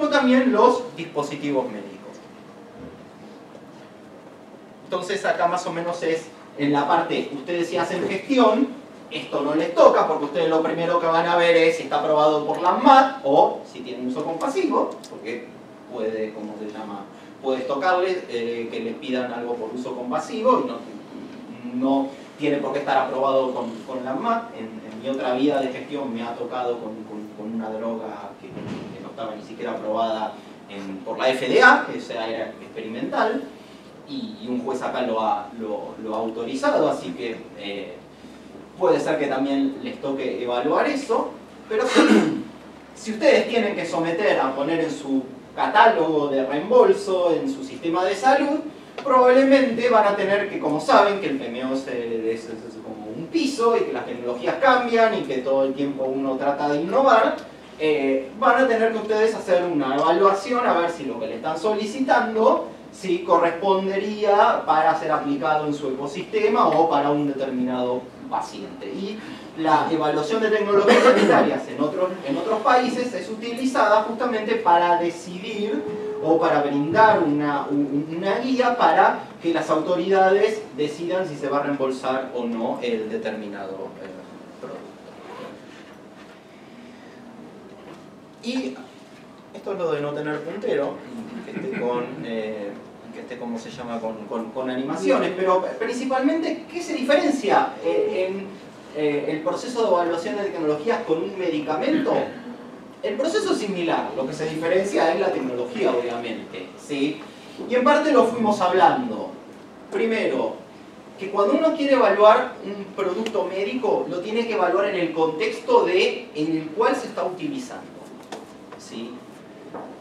como también los dispositivos médicos. Entonces acá más o menos es en la parte, ustedes si hacen gestión, esto no les toca porque ustedes lo primero que van a ver es si está aprobado por la ANMAT o si tiene uso compasivo, porque puede, ¿cómo se llama? Puedes tocarles que les pidan algo por uso compasivo y no tiene por qué estar aprobado con la ANMAT. En mi otra vida de gestión me ha tocado con una droga que no estaba ni siquiera aprobada por la FDA, que era experimental, y un juez acá lo ha autorizado, así que puede ser que también les toque evaluar eso, pero si ustedes tienen que someter a poner en su catálogo de reembolso, en su sistema de salud, probablemente van a tener que, como saben, que el PMO es como un piso y que las tecnologías cambian y que todo el tiempo uno trata de innovar, van a tener que ustedes hacer una evaluación a ver si lo que le están solicitando si correspondería para ser aplicado en su ecosistema o para un determinado paciente. Y la evaluación de tecnologías sanitarias en otros países es utilizada justamente para decidir o para brindar una guía para que las autoridades decidan si se va a reembolsar o no el determinado producto. Y esto es lo de no tener puntero, que esté ¿cómo se llama? Con animaciones, pero principalmente, ¿qué se diferencia en el proceso de evaluación de tecnologías con un medicamento? El proceso es similar, lo que se diferencia es la tecnología, obviamente, ¿sí? Y en parte lo fuimos hablando. Primero, que cuando uno quiere evaluar un producto médico, lo tiene que evaluar en el contexto en el cual se está utilizando, ¿sí?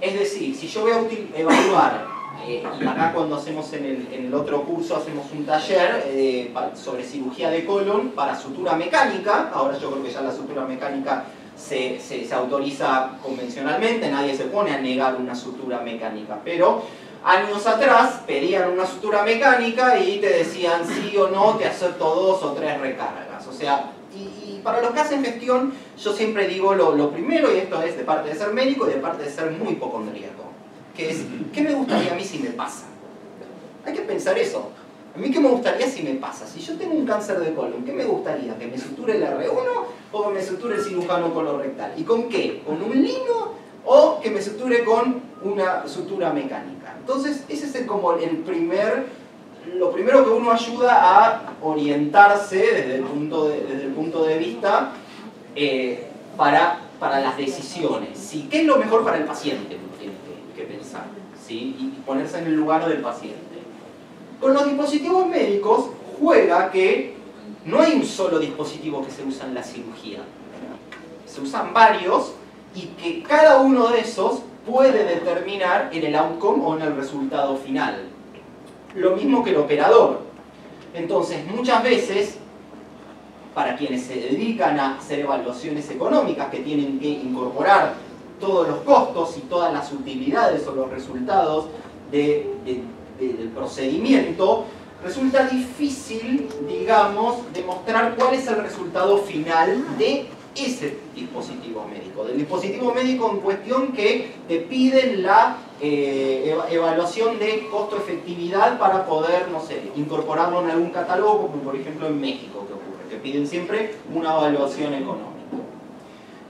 Es decir, si yo voy a evaluar, y acá cuando hacemos en el otro curso hacemos un taller sobre cirugía de colon para sutura mecánica, ahora yo creo que ya la sutura mecánica se autoriza convencionalmente, nadie se pone a negar una sutura mecánica, pero años atrás pedían una sutura mecánica y te decían sí o no, te acepto 2 o 3 recargas, o sea, y para los que hacen gestión yo siempre digo lo primero, y esto es de parte de ser médico y de parte de ser muy hipocondríaco, que es, ¿qué me gustaría a mí si me pasa? Hay que pensar eso. A mí, ¿qué me gustaría si me pasa? Si yo tengo un cáncer de colon, ¿qué me gustaría? ¿Que me suture el R1 o que me suture el cirujano colorectal? ¿Y con qué? ¿Con un lino o que me suture con una sutura mecánica? Entonces, ese es como lo primero que uno ayuda a orientarse desde el punto de vista para las decisiones. ¿Sí? ¿Qué es lo mejor para el paciente? Uno tiene que pensar, ¿sí? Y ponerse en el lugar del paciente. Con los dispositivos médicos juega que no hay un solo dispositivo que se usa en la cirugía. Se usan varios y que cada uno de esos puede determinar en el outcome o en el resultado final. Lo mismo que el operador. Entonces, muchas veces, para quienes se dedican a hacer evaluaciones económicas que tienen que incorporar todos los costos y todas las utilidades o los resultados del procedimiento, resulta difícil, digamos, demostrar cuál es el resultado final de ese dispositivo médico, del dispositivo médico en cuestión que te piden la evaluación de costo-efectividad para poder, no sé, incorporarlo en algún catálogo, como por ejemplo en México que ocurre, que piden siempre una evaluación económica.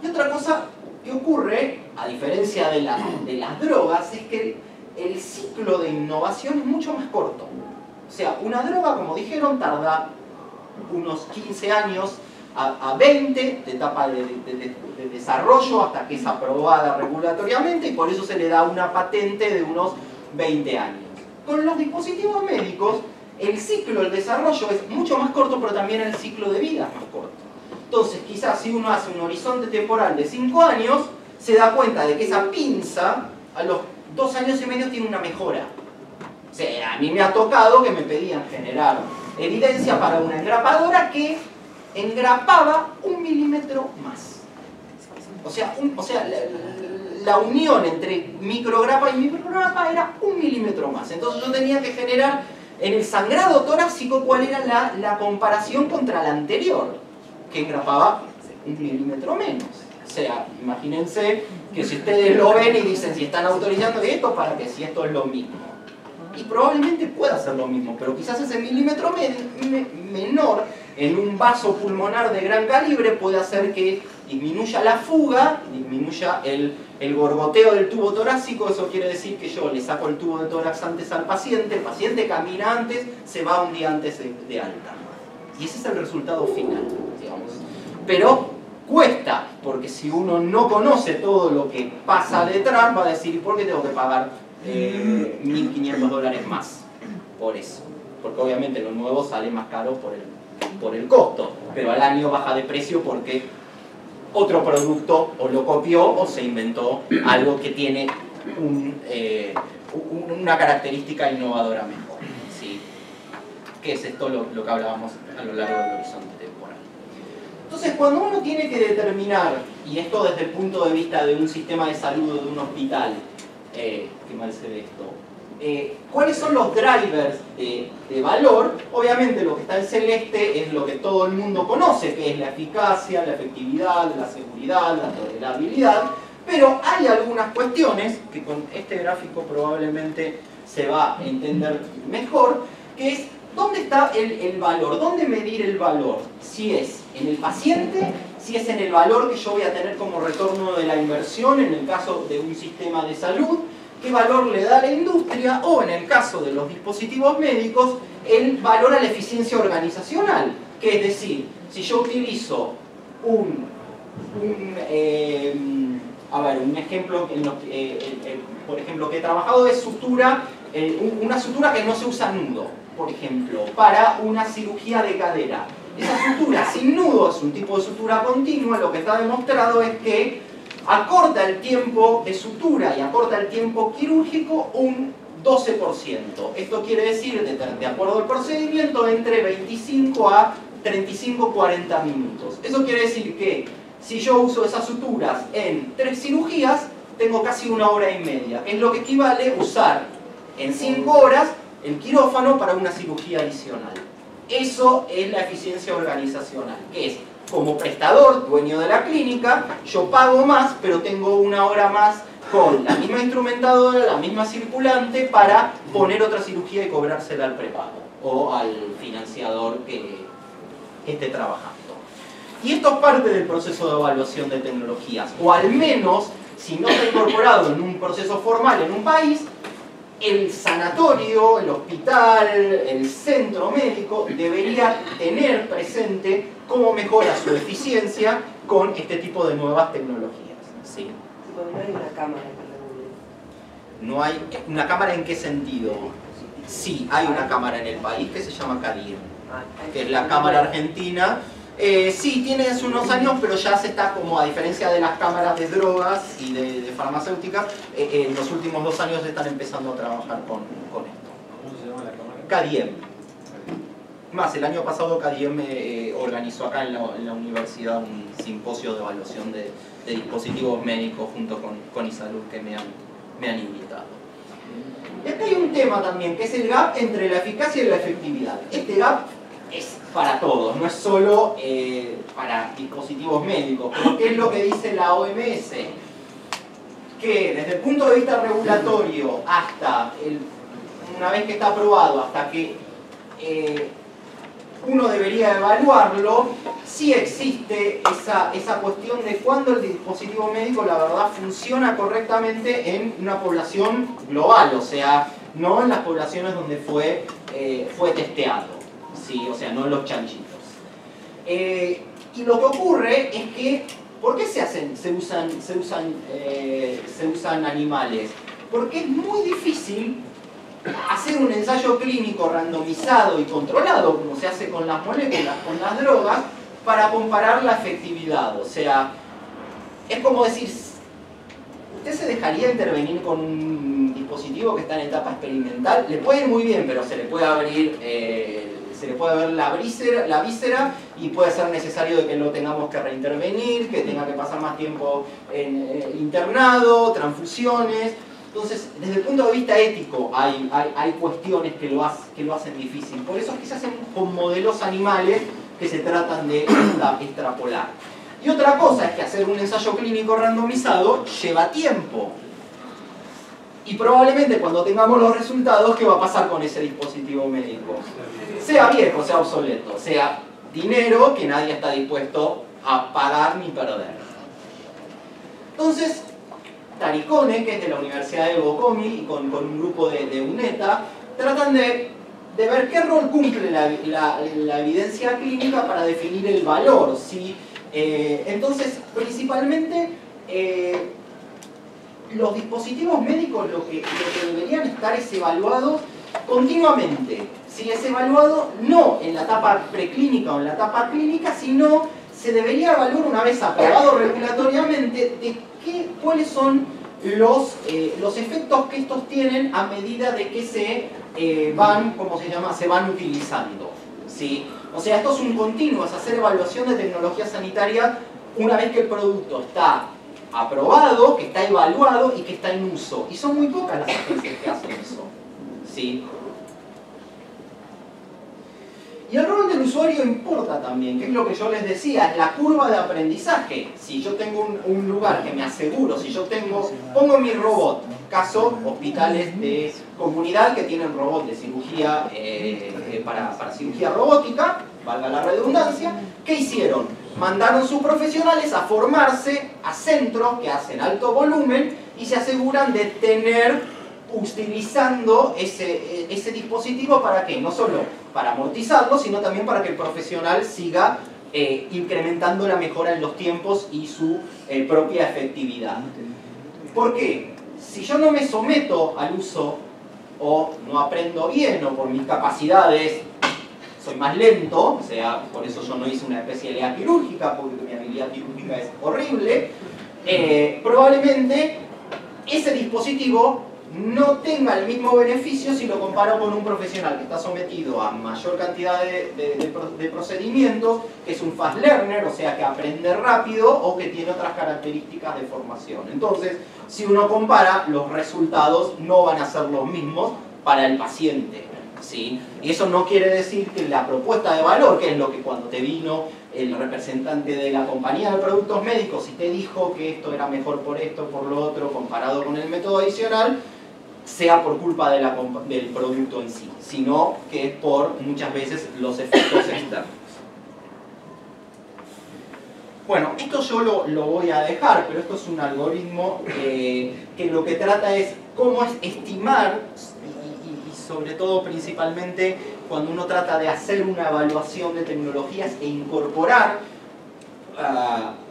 Y otra cosa que ocurre, a diferencia de las drogas, es que el ciclo de innovación es mucho más corto. O sea, una droga, como dijeron, tarda unos 15 años a 20 de etapa de desarrollo hasta que es aprobada regulatoriamente, y por eso se le da una patente de unos 20 años. Con los dispositivos médicos, el ciclo, el desarrollo es mucho más corto, pero también el ciclo de vida es más corto. Entonces, quizás si uno hace un horizonte temporal de 5 años, se da cuenta de que esa pinza, a los 2 años y medio, tiene una mejora. O sea, a mí me ha tocado que me pedían generar evidencia para una engrapadora que engrapaba 1 milímetro más. O sea, la unión entre micrograpa y micrograpa era 1 milímetro más. Entonces yo tenía que generar en el sangrado torácico cuál era la comparación contra la anterior, que engrapaba 1 milímetro menos. O sea, imagínense que si ustedes lo ven y dicen si están autorizando esto, ¿para qué? Si esto es lo mismo. Y probablemente pueda ser lo mismo, pero quizás ese milímetro menor en un vaso pulmonar de gran calibre puede hacer que disminuya la fuga, disminuya el gorgoteo del tubo torácico. Eso quiere decir que yo le saco el tubo de tórax antes al paciente, el paciente camina antes, se va un día antes de alta. Y ese es el resultado final, digamos. Pero cuesta, porque si uno no conoce todo lo que pasa detrás, va a decir, ¿y por qué tengo que pagar $1.500 más? Por eso. Porque obviamente lo nuevo sale más caro por el costo, pero al año baja de precio porque otro producto o lo copió o se inventó algo que tiene una característica innovadora mejor, ¿sí? Que es esto lo que hablábamos a lo largo del horizonte temporal. Entonces, cuando uno tiene que determinar, y esto desde el punto de vista de un sistema de salud o de un hospital, qué mal se ve esto, ¿cuáles son los drivers de valor? Obviamente lo que está en celeste es lo que todo el mundo conoce, que es la eficacia, la efectividad, la seguridad, la tolerabilidad, pero hay algunas cuestiones que con este gráfico probablemente se va a entender mejor, que es ¿dónde está el valor? ¿Dónde medir el valor? Si es en el paciente, si es en el valor que yo voy a tener como retorno de la inversión en el caso de un sistema de salud, qué valor le da a la industria, o en el caso de los dispositivos médicos, el valor a la eficiencia organizacional. Que es decir, si yo utilizo un ejemplo, por ejemplo, que he trabajado es sutura, una sutura que no se usa nudo, por ejemplo, para una cirugía de cadera. Esa sutura sin nudo es un tipo de sutura continua, lo que está demostrado es que acorta el tiempo de sutura y acorta el tiempo quirúrgico un 12%. Esto quiere decir, de acuerdo al procedimiento, entre 25 a 35-40 minutos. Eso quiere decir que si yo uso esas suturas en 3 cirugías, tengo casi 1 hora y media, que es lo que equivale a usar en 5 horas el quirófano para una cirugía adicional. Eso es la eficiencia organizacional, que es como prestador, dueño de la clínica, yo pago más, pero tengo 1 hora más con la misma instrumentadora, la misma circulante, para poner otra cirugía y cobrársela al prepago o al financiador que esté trabajando. Y esto es parte del proceso de evaluación de tecnologías, o al menos, si no está incorporado en un proceso formal en un país, el sanatorio, el hospital, el centro médico debería tener presente cómo mejora su eficiencia con este tipo de nuevas tecnologías. ¿Sí? No hay una cámara para ¿No hay una cámara en qué sentido? Sí, hay una cámara en el país que se llama CADIR, que es la cámara argentina. Sí, tiene hace unos años, pero ya se está como, a diferencia de las cámaras de drogas y de farmacéuticas, en los últimos 2 años están empezando a trabajar con esto. ¿Cómo se llama la cámara? CADIEM. Más, el año pasado CADIEM organizó acá en la universidad un simposio de evaluación de dispositivos médicos junto con Isalud, que me han invitado. Y acá hay un tema también, que es el gap entre la eficacia y la efectividad. Este gap es para todos, no es solo para dispositivos médicos. Pero ¿qué es lo que dice la OMS? Que desde el punto de vista regulatorio, hasta una vez que está aprobado, hasta que uno debería evaluarlo, sí existe esa cuestión de cuándo el dispositivo médico, la verdad, funciona correctamente en una población global, o sea, no en las poblaciones donde fue testeado. Sí, o sea, no los chanchitos. Y lo que ocurre es que, ¿por qué se usan animales? Porque es muy difícil hacer un ensayo clínico randomizado y controlado, como se hace con las moléculas, con las drogas, para comparar la efectividad. O sea, es como decir, ¿usted se dejaría intervenir con un dispositivo que está en etapa experimental? Le puede ir muy bien, pero se le puede abrir ver la víscera y puede ser necesario de que lo tengamos que reintervenir, que tenga que pasar más tiempo internado, transfusiones. Entonces, desde el punto de vista ético hay cuestiones que lo hacen difícil. Por eso es que se hacen con modelos animales que se tratan de extrapolar. Y otra cosa es que hacer un ensayo clínico randomizado lleva tiempo. Y probablemente cuando tengamos los resultados, ¿qué va a pasar con ese dispositivo médico? Sea viejo, sea obsoleto, sea dinero que nadie está dispuesto a pagar ni perder. Entonces, Taricone, que es de la Universidad de Bocconi, y con un grupo de UNETA, tratan de ver qué rol cumple la evidencia clínica para definir el valor, ¿sí? Entonces, principalmente, los dispositivos médicos lo que deberían estar es evaluados continuamente. ¿Sí? Es evaluado no en la etapa preclínica o en la etapa clínica, sino se debería evaluar una vez aprobado regulatoriamente de cuáles son los efectos que estos tienen a medida de que se van, ¿cómo se llama?, se van utilizando. ¿Sí? O sea, esto es un continuo, es hacer evaluación de tecnología sanitaria una vez que el producto está aprobado, que está evaluado y que está en uso. Y son muy pocas las agencias que hacen eso. ¿Sí? Y el rol del usuario importa también, que es lo que yo les decía, es la curva de aprendizaje. Si yo tengo un lugar que me aseguro, si yo pongo mi robot, caso hospitales de comunidad que tienen robot de cirugía para cirugía robótica, valga la redundancia, ¿qué hicieron? Mandaron sus profesionales a formarse a centros que hacen alto volumen y se aseguran de tener utilizando ese dispositivo para qué, no solo para amortizarlo, sino también para que el profesional siga incrementando la mejora en los tiempos y su propia efectividad. ¿Por qué? Si yo no me someto al uso o no aprendo bien o por mis capacidades soy más lento, o sea, por eso yo no hice una especialidad quirúrgica porque mi habilidad quirúrgica es horrible, probablemente ese dispositivo no tenga el mismo beneficio si lo comparo con un profesional que está sometido a mayor cantidad de procedimientos, que es un fast learner, o sea que aprende rápido o que tiene otras características de formación. Entonces, si uno compara, los resultados no van a ser los mismos para el paciente. ¿Sí? Y eso no quiere decir que la propuesta de valor, que es lo que cuando te vino el representante de la compañía de productos médicos y te dijo que esto era mejor por esto, por lo otro, comparado con el método adicional, sea por culpa del producto en sí, sino que es por muchas veces los efectos externos. Bueno, esto yo lo voy a dejar, pero esto es un algoritmo que lo que trata es cómo es estimar y sobre todo principalmente cuando uno trata de hacer una evaluación de tecnologías e incorporar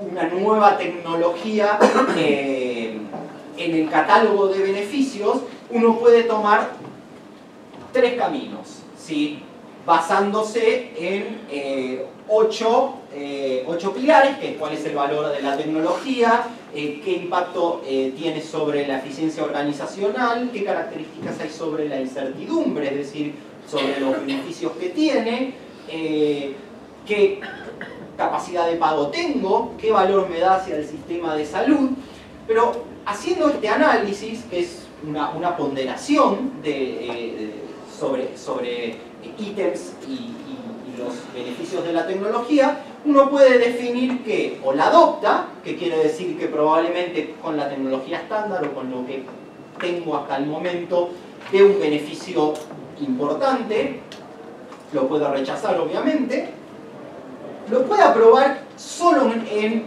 una nueva tecnología en el catálogo de beneficios, uno puede tomar tres caminos, ¿sí? Basándose en 8 pilares, que es cuál es el valor de la tecnología, qué impacto tiene sobre la eficiencia organizacional, qué características hay sobre la incertidumbre, es decir, sobre los beneficios que tiene, qué capacidad de pago tengo, qué valor me da hacia el sistema de salud. Pero haciendo este análisis, que es una ponderación sobre ítems y los beneficios de la tecnología, uno puede definir que o la adopta, que quiere decir que probablemente con la tecnología estándar o con lo que tengo hasta el momento dé un beneficio importante, lo puedo rechazar obviamente, lo puede aprobar solo en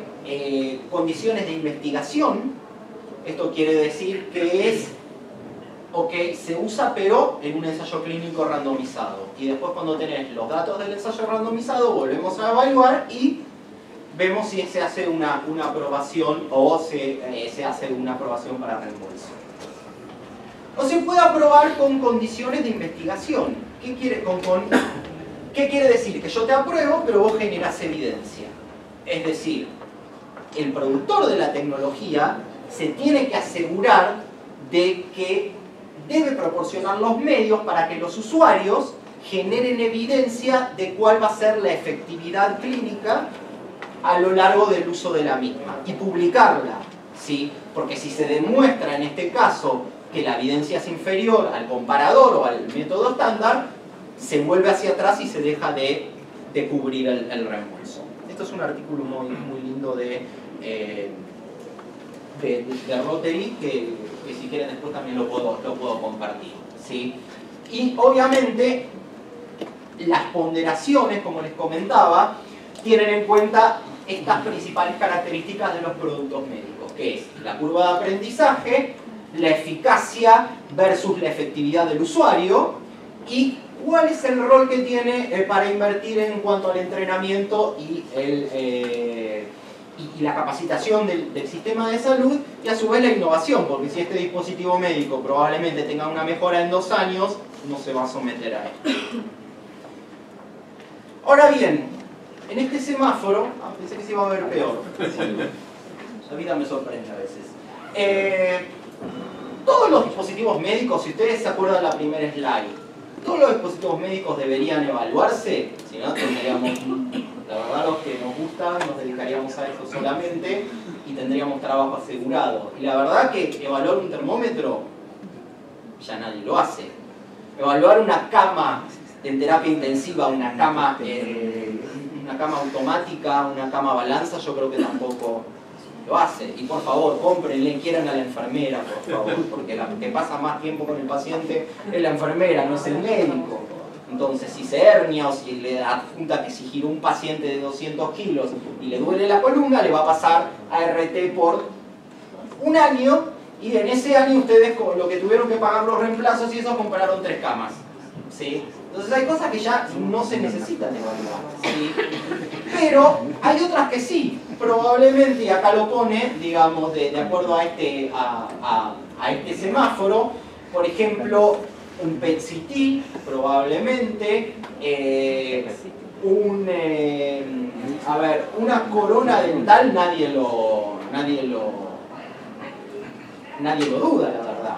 condiciones de investigación. Esto quiere decir que se usa pero en un ensayo clínico randomizado. Y después cuando tenés los datos del ensayo randomizado volvemos a evaluar y vemos si se hace una aprobación o se hace una aprobación para reembolso. O se puede aprobar con condiciones de investigación. ¿Qué quiere decir? Que yo te apruebo pero vos generás evidencia. Es decir, el productor de la tecnología se tiene que asegurar de que debe proporcionar los medios para que los usuarios generen evidencia de cuál va a ser la efectividad clínica a lo largo del uso de la misma y publicarla, ¿sí? Porque si se demuestra en este caso que la evidencia es inferior al comparador o al método estándar, se vuelve hacia atrás y se deja de cubrir el reembolso. Esto Esto es un artículo muy lindo de Rotary, que si quieren después también lo puedo compartir, ¿sí? Y obviamente las ponderaciones, como les comentaba, tienen en cuenta estas principales características de los productos médicos, que es la curva de aprendizaje, la eficacia versus la efectividad del usuario y cuál es el rol que tiene para invertir en cuanto al entrenamiento y la capacitación del sistema de salud, y a su vez la innovación, porque si este dispositivo médico probablemente tenga una mejora en 2 años, no se va a someter a esto. Ahora bien, en este semáforo, pensé que se iba a ver peor. La vida me sorprende a veces. Todos los dispositivos médicos, si ustedes se acuerdan de la primera slide, todos los dispositivos médicos deberían evaluarse, si no tendríamos, la verdad los que nos gustan nos dedicaríamos a eso solamente y tendríamos trabajo asegurado. Y la verdad que evaluar un termómetro ya nadie lo hace. Evaluar una cama en terapia intensiva, una cama automática, una cama balanza, yo creo que tampoco lo hace. Y por favor, cómprenle, quieran a la enfermera, por favor, porque la que pasa más tiempo con el paciente es la enfermera, no es el médico. Entonces, si se hernia o si le adjunta que si giró un paciente de 200 kilos y le duele la columna, le va a pasar a RT por 1 año, y en ese año ustedes, con lo que tuvieron que pagar los reemplazos y eso, compraron 3 camas. ¿Sí? Entonces hay cosas que ya no se necesitan evaluar, ¿sí? Pero hay otras que sí, probablemente, y acá lo pone, digamos, de acuerdo a este semáforo, por ejemplo, un PET-CT, probablemente, una corona dental, nadie lo duda, la verdad.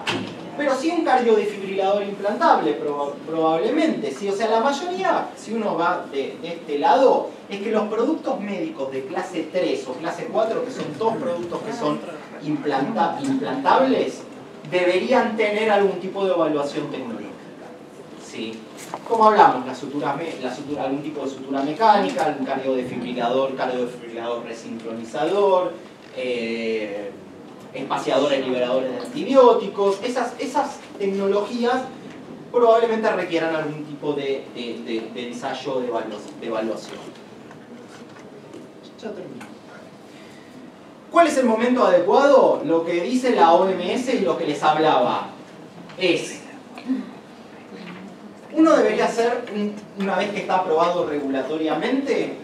Pero sí un cardiodefibrilador implantable, probablemente. ¿Sí? O sea, la mayoría, si uno va de este lado, es que los productos médicos de clase 3 o clase 4, que son todos productos que son implantables, deberían tener algún tipo de evaluación tecnológica. ¿Sí? Como hablamos, algún tipo de sutura mecánica, algún cardiodefibrilador resincronizador, espaciadores liberadores de antibióticos. Esas tecnologías probablemente requieran algún tipo de ensayo de evaluación. Ya termino. ¿Cuál es el momento adecuado? Lo que dice la OMS y lo que les hablaba es: uno debería hacer, una vez que está aprobado regulatoriamente,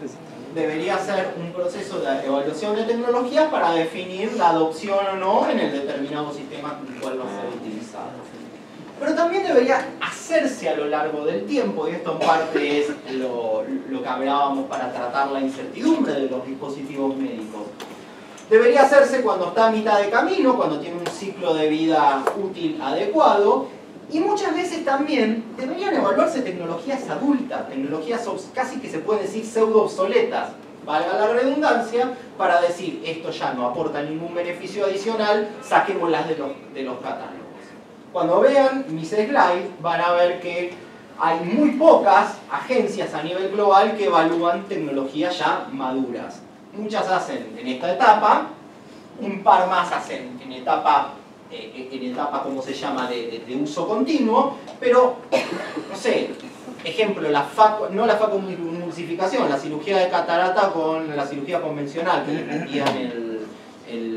debería hacer un proceso de evaluación de tecnologías para definir la adopción o no en el determinado sistema con el cual va a ser utilizado. Pero también debería hacerse a lo largo del tiempo, y esto en parte es lo que hablábamos para tratar la incertidumbre de los dispositivos médicos. Debería hacerse cuando está a mitad de camino, cuando tiene un ciclo de vida útil adecuado, y muchas veces también deberían evaluarse tecnologías adultas, tecnologías casi que se puede decir pseudo obsoletas, valga la redundancia, para decir esto ya no aporta ningún beneficio adicional, saquémoslas de los catálogos. Cuando vean mis slides van a ver que hay muy pocas agencias a nivel global que evalúan tecnologías ya maduras. Muchas hacen en esta etapa, un par más hacen en etapa, ¿cómo se llama?, de uso continuo, pero, no sé, ejemplo, no la facoemulsificación, la cirugía de catarata con la cirugía convencional, que le ponían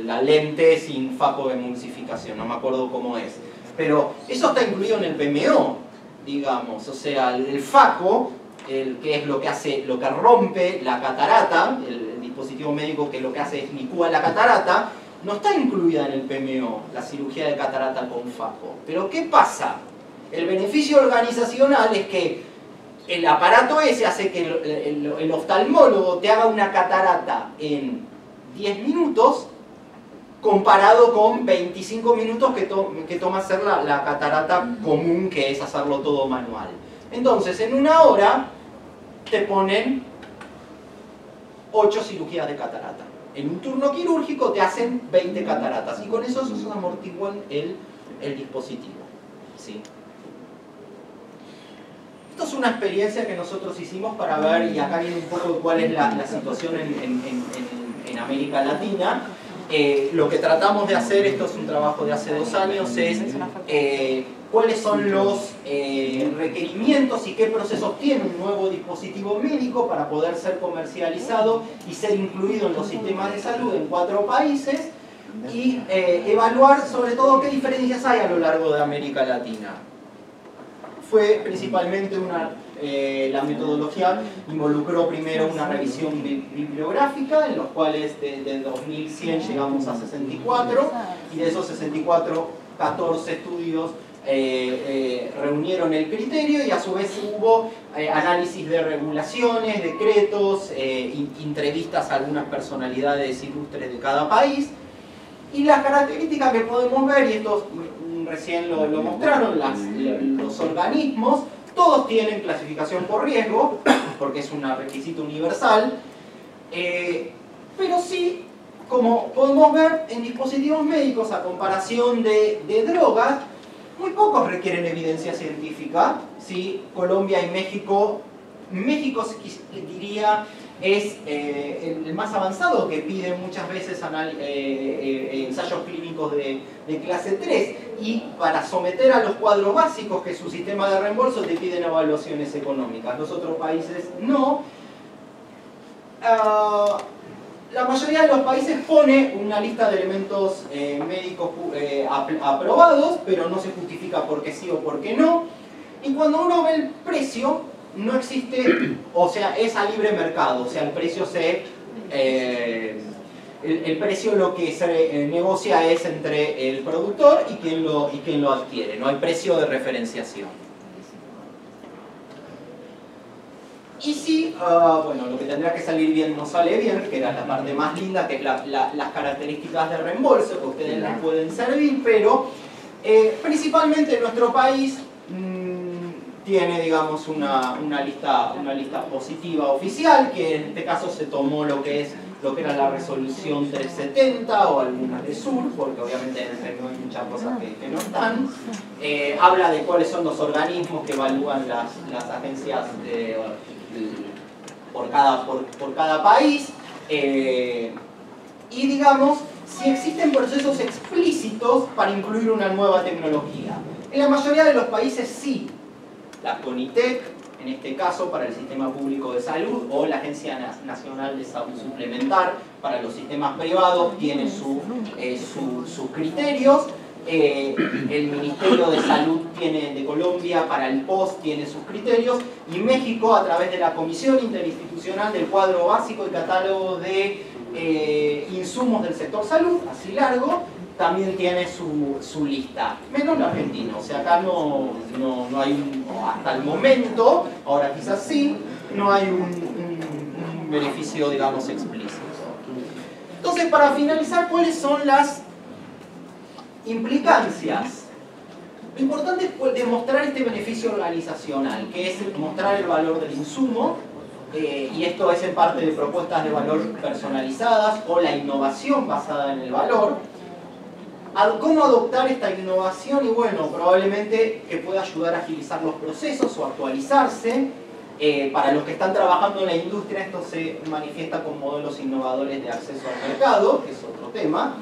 la lente sin facoemulsificación, no me acuerdo cómo es. Pero eso está incluido en el PMO, digamos, o sea, el faco, que es lo que rompe la catarata, el dispositivo médico que lo que hace es licúa la catarata, no está incluida en el PMO, la cirugía de catarata con faco. Pero ¿qué pasa? El beneficio organizacional es que el aparato ese hace que el oftalmólogo te haga una catarata en 10 minutos comparado con 25 minutos que toma hacer la catarata común, que es hacerlo todo manual. Entonces, en 1 hora te ponen 8 cirugías de catarata. En un turno quirúrgico te hacen 20 cataratas y con eso se amortiguan el dispositivo. ¿Sí? Esto es una experiencia que nosotros hicimos para ver, y acá viene un poco cuál es la situación en América Latina. Lo que tratamos de hacer, esto es un trabajo de hace 2 años, es cuáles son los requerimientos y qué procesos tiene un nuevo dispositivo médico para poder ser comercializado y ser incluido en los sistemas de salud en 4 países, y evaluar sobre todo qué diferencias hay a lo largo de América Latina. Fue principalmente la metodología involucró primero una revisión bibliográfica, en los cuales de 2100 llegamos a 64, y de esos 64, 14 estudios reunieron el criterio, y a su vez hubo análisis de regulaciones, decretos, entrevistas a algunas personalidades ilustres de cada país. Y las características que podemos ver, y esto recién lo mostraron, los organismos, todos tienen clasificación por riesgo, porque es un requisito universal, pero sí, como podemos ver, en dispositivos médicos, a comparación de drogas, muy pocos requieren evidencia científica. ¿Sí? Colombia y México diría es el más avanzado, que pide muchas veces ensayos clínicos de clase 3, y para someter a los cuadros básicos, que es su sistema de reembolso, te piden evaluaciones económicas. Los otros países no. La mayoría de los países pone una lista de elementos médicos aprobados, pero no se justifica por qué sí o por qué no. Y cuando uno ve el precio, no existe, o sea, es a libre mercado, o sea, el precio el precio lo que se negocia es entre el productor y quien lo adquiere, no hay precio de referenciación. Y si, bueno, lo que tendría que salir bien no sale bien, que era la parte más linda, que es las características de reembolso, que ustedes les pueden servir, pero principalmente nuestro país tiene, digamos, una lista positiva oficial, que en este caso se tomó lo que era la resolución 370 o algunas de Sur, porque obviamente en el reino hay muchas cosas que no están. Habla de cuáles son los organismos que evalúan las agencias por cada país, y digamos, si existen procesos explícitos para incluir una nueva tecnología. En la mayoría de los países sí. La CONITEC, en este caso para el Sistema Público de Salud, o la Agencia Nacional de Salud Suplementar para los sistemas privados, tiene sus criterios. El Ministerio de Salud de Colombia para el POS tiene sus criterios, y México, a través de la Comisión Interinstitucional del Cuadro Básico y Catálogo de Insumos del Sector Salud, así largo, también tiene su lista, menos la Argentina. O sea, acá no hay hasta el momento, ahora quizás sí, no hay un beneficio, digamos, explícito. Entonces, para finalizar, ¿cuáles son las implicancias? Lo importante es demostrar este beneficio organizacional, que es mostrar el valor del insumo, y esto es en parte de propuestas de valor personalizadas o la innovación basada en el valor. ¿Cómo adoptar esta innovación? Y bueno, probablemente que pueda ayudar a agilizar los procesos o actualizarse. Para los que están trabajando en la industria, esto se manifiesta con modelos innovadores de acceso al mercado, que es otro tema.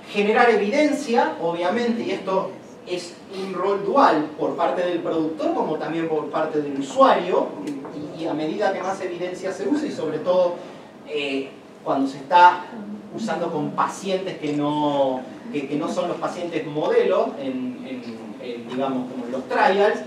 Generar evidencia, obviamente, y esto es un rol dual por parte del productor como también por parte del usuario, y a medida que más evidencia se usa, y sobre todo cuando se está usando con pacientes que no son los pacientes modelo, digamos, como en los trials,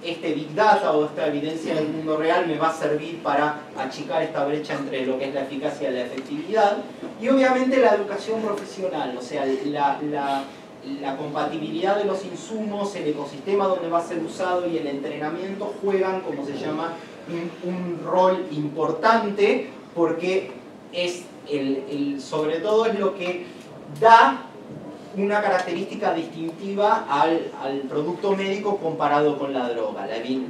este Big Data o esta evidencia del mundo real me va a servir para achicar esta brecha entre lo que es la eficacia y la efectividad. Y obviamente la educación profesional, o sea, la compatibilidad de los insumos, el ecosistema donde va a ser usado y el entrenamiento juegan, como se llama, un rol importante, porque es sobre todo es lo que da una característica distintiva al producto médico comparado con la droga, el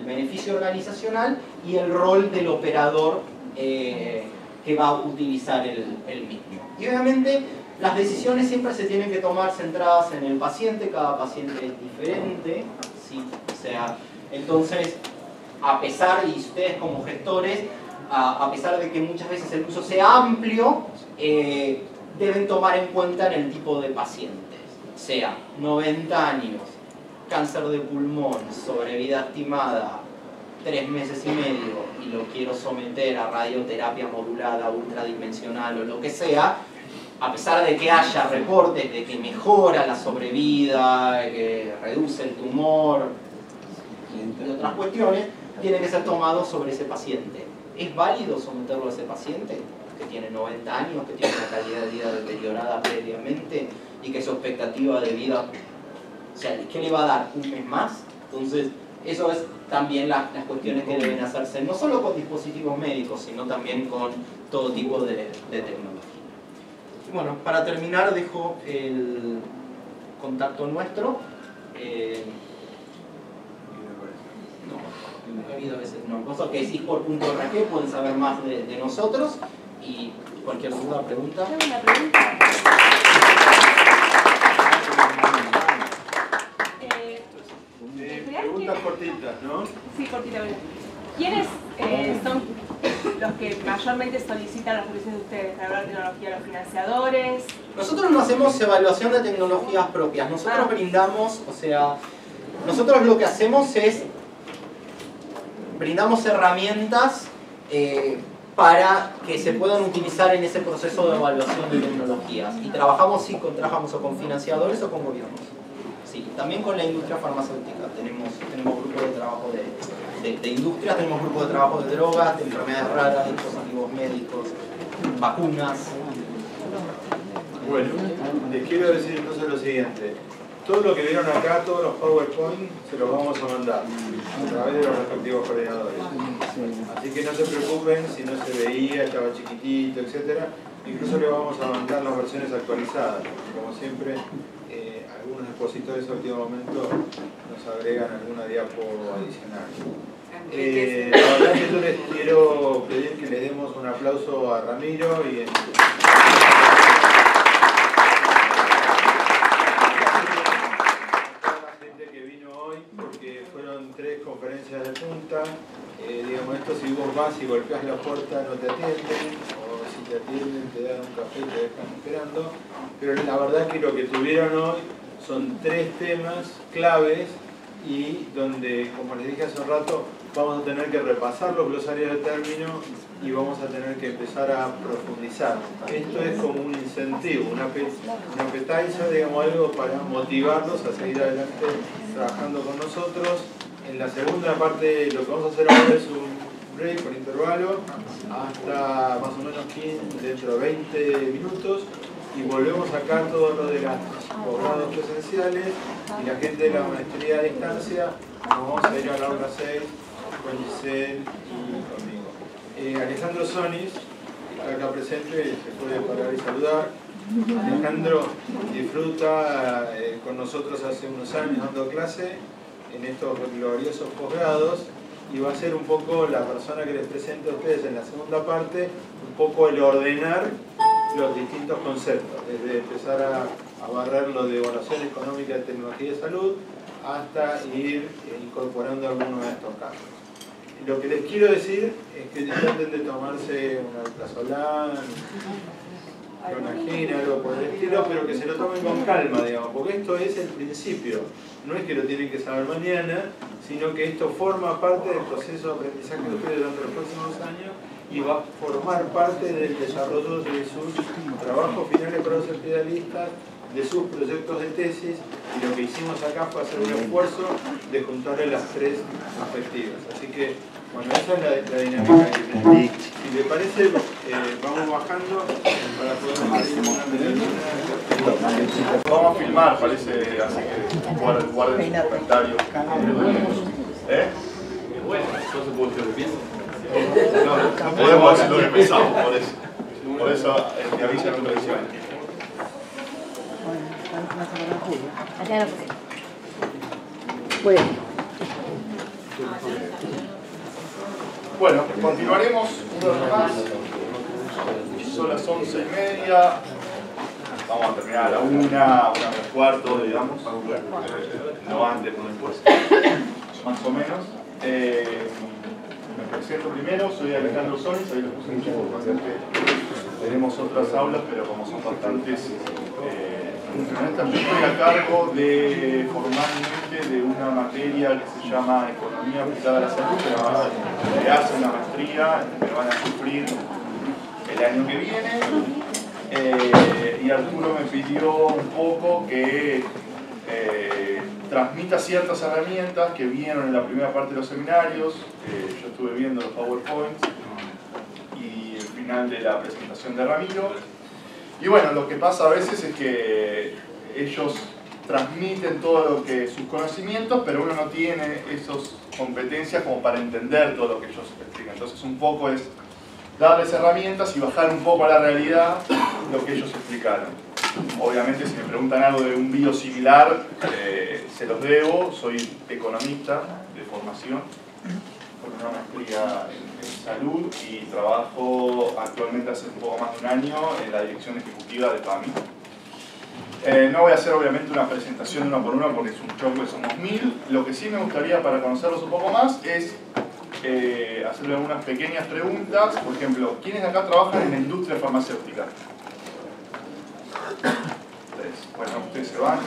beneficio organizacional y el rol del operador que va a utilizar el mismo. Y obviamente las decisiones siempre se tienen que tomar centradas en el paciente, cada paciente es diferente, ¿sí? O sea, entonces, a pesar, y ustedes como gestores, a pesar de que muchas veces el uso sea amplio, deben tomar en cuenta en el tipo de pacientes, sea 90 años, cáncer de pulmón, sobrevida estimada 3 meses y medio y lo quiero someter a radioterapia modulada, ultradimensional o lo que sea, a pesar de que haya reportes de que mejora la sobrevida, que reduce el tumor y otras cuestiones, tiene que ser tomado sobre ese paciente. ¿Es válido someterlo a ese paciente que tiene 90 años, que tiene una calidad de vida deteriorada previamente y que su expectativa de vida, o sea, ¿qué le va a dar? ¿Un mes más? Entonces, eso es también las cuestiones que deben hacerse, no solo con dispositivos médicos, sino también con todo tipo de tecnología. Y bueno, para terminar dejo el contacto nuestro. No, a veces no. Cosa que decís por .org, pueden saber más de nosotros y cualquier duda, pregunta. Tengo una pregunta. Preguntas cortitas, ¿no? Sí, cortita. ¿Quiénes son los que mayormente solicitan las soluciones de ustedes para hablar de tecnología? ¿Los financiadores? Nosotros no hacemos evaluación de tecnologías propias. Nosotros brindamos, o sea, nosotros lo que hacemos es brindamos herramientas para que se puedan utilizar en ese proceso de evaluación de tecnologías. Y trabajamos o con financiadores o con gobiernos. Sí, también con la industria farmacéutica. Tenemos grupos de trabajo de industrias, tenemos grupos de trabajo de drogas, de enfermedades raras, de dispositivos médicos, vacunas. Bueno, les quiero decir entonces lo siguiente. Todo lo que vieron acá, todos los PowerPoint, se los vamos a mandar a través de los respectivos coordinadores. Así que no se preocupen si no se veía, estaba chiquitito, etc. Incluso le vamos a mandar las versiones actualizadas. Como siempre, algunos expositores a último momento nos agregan alguna diapo adicional. La verdad es que yo les quiero pedir que le demos un aplauso a Ramiro y porque fueron 3 conferencias de punta. Digamos, esto si vos vas y golpeas la puerta no te atienden, o si te atienden te dan un café y te dejan esperando. Pero la verdad es que lo que tuvieron hoy son 3 temas claves y donde, como les dije hace un rato, vamos a tener que repasar los glosarios de términos y vamos a tener que empezar a profundizar. Esto es como un incentivo, una appetizer, digamos, algo para motivarlos a seguir adelante trabajando con nosotros. En la segunda parte lo que vamos a hacer ahora es un break por intervalo hasta más o menos 15, dentro de 20 minutos y volvemos acá todo lo de los posgrados presenciales y la gente de la maestría a distancia. Nos vamos a ir a la hora 6 con Giselle y conmigo. Alejandro Sonis está acá presente, se puede parar y saludar. Alejandro disfruta con nosotros hace unos años dando clase en estos gloriosos posgrados y va a ser un poco la persona que les presente a ustedes en la segunda parte, un poco el ordenar los distintos conceptos, desde empezar a barrer lo de evaluación económica de tecnología de salud hasta ir incorporando algunos de estos casos. Lo que les quiero decir es que traten de tomarse una alprazolam, clonagina, algo por el estilo, pero que se lo tomen con calma, digamos, porque esto es el principio. No es que lo tienen que saber mañana, sino que esto forma parte del proceso de aprendizaje de ustedes durante los próximos años y va a formar parte del desarrollo de sus trabajos finales para los especialistas, de sus proyectos de tesis, y lo que hicimos acá fue hacer un esfuerzo de juntarle las 3 perspectivas. Así que, bueno, esa es la dinámica que tenemos. Si le parece, vamos bajando para poder hacer una medida. Vamos a filmar, parece, así que guarden sus comentarios. Bueno, entonces puedo decir lo que pienso. No podemos decir lo que pensamos, por eso. Por eso me avisa en televisión. Bueno, continuaremos una vez más. Son las 11:30. Vamos vamos a terminar a la 1:15, digamos, no antes, no después, más o menos. Me presento primero, soy Alejandro Solís, ahí lo puse en chico porque tenemos otras aulas, pero como son bastantes funcionalistas, yo estoy a cargo de, formalmente, de una materia que se llama Economía aplicada a la salud, que me hace una maestría, me van a sufrir el año que viene, y Arturo me pidió un poco que transmita ciertas herramientas que vieron en la primera parte de los seminarios. Yo estuve viendo los PowerPoints y el final de la presentación de Ramiro. Y bueno, lo que pasa a veces es que ellos transmiten todo lo que sus conocimientos, pero uno no tiene esas competencias como para entender todo lo que ellos explican. Entonces un poco es darles herramientas y bajar un poco a la realidad lo que ellos explicaron. Obviamente si me preguntan algo de un biosimilar, se los debo, soy economista de formación, con una maestría en salud y trabajo actualmente hace un poco más de un año en la dirección ejecutiva de PAMI. No voy a hacer obviamente una presentación uno por uno porque es un choclo, somos 1000. Lo que sí me gustaría para conocerlos un poco más es hacerle algunas pequeñas preguntas. Por ejemplo, ¿quiénes de acá trabajan en la industria farmacéutica? Bueno, ustedes se van.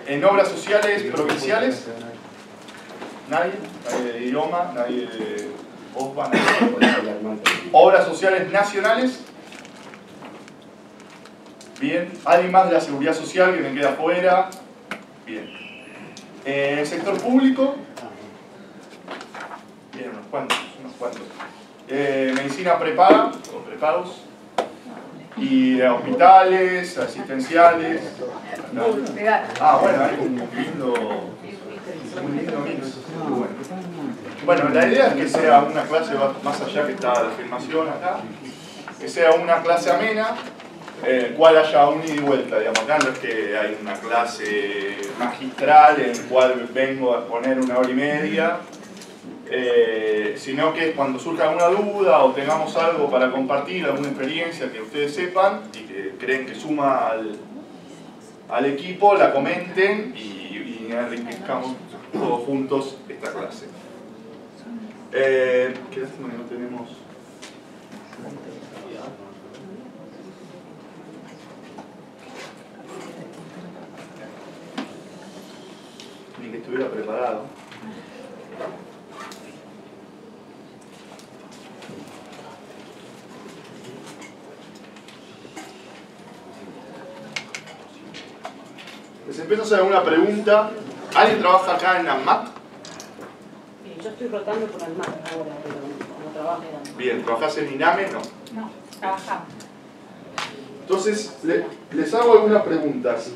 En obras sociales provinciales, nadie, nadie de idioma, nadie de OSPA, nadie. Obras sociales nacionales, bien. ¿Alguien más de la seguridad social que me queda afuera? Bien. En el sector público, bien, unos cuantos. Medicina prepaga o prepagos, y hospitales, asistenciales. Ah, bueno, hay un lindo mix. Bueno, la idea es que sea una clase más allá que está la filmación acá, que sea una clase amena, cual haya un ida y vuelta, digamos. Acá no es que hay una clase magistral en la cual vengo a exponer 1 hora y media, sino que cuando surja alguna duda o tengamos algo para compartir, alguna experiencia que ustedes sepan y que creen que suma al equipo, la comenten y enriquezcamos todos juntos esta clase. Qué lástima que no tenemos... Ni que estuviera preparado. Les empiezo a hacer una pregunta. ¿Alguien trabaja acá en ANMAT? Yo estoy rotando por ANMAT ahora, pero no trabajo en ANMAT. Bien, ¿trabajás en INAME? No. No, trabajamos. Entonces, les hago algunas preguntas.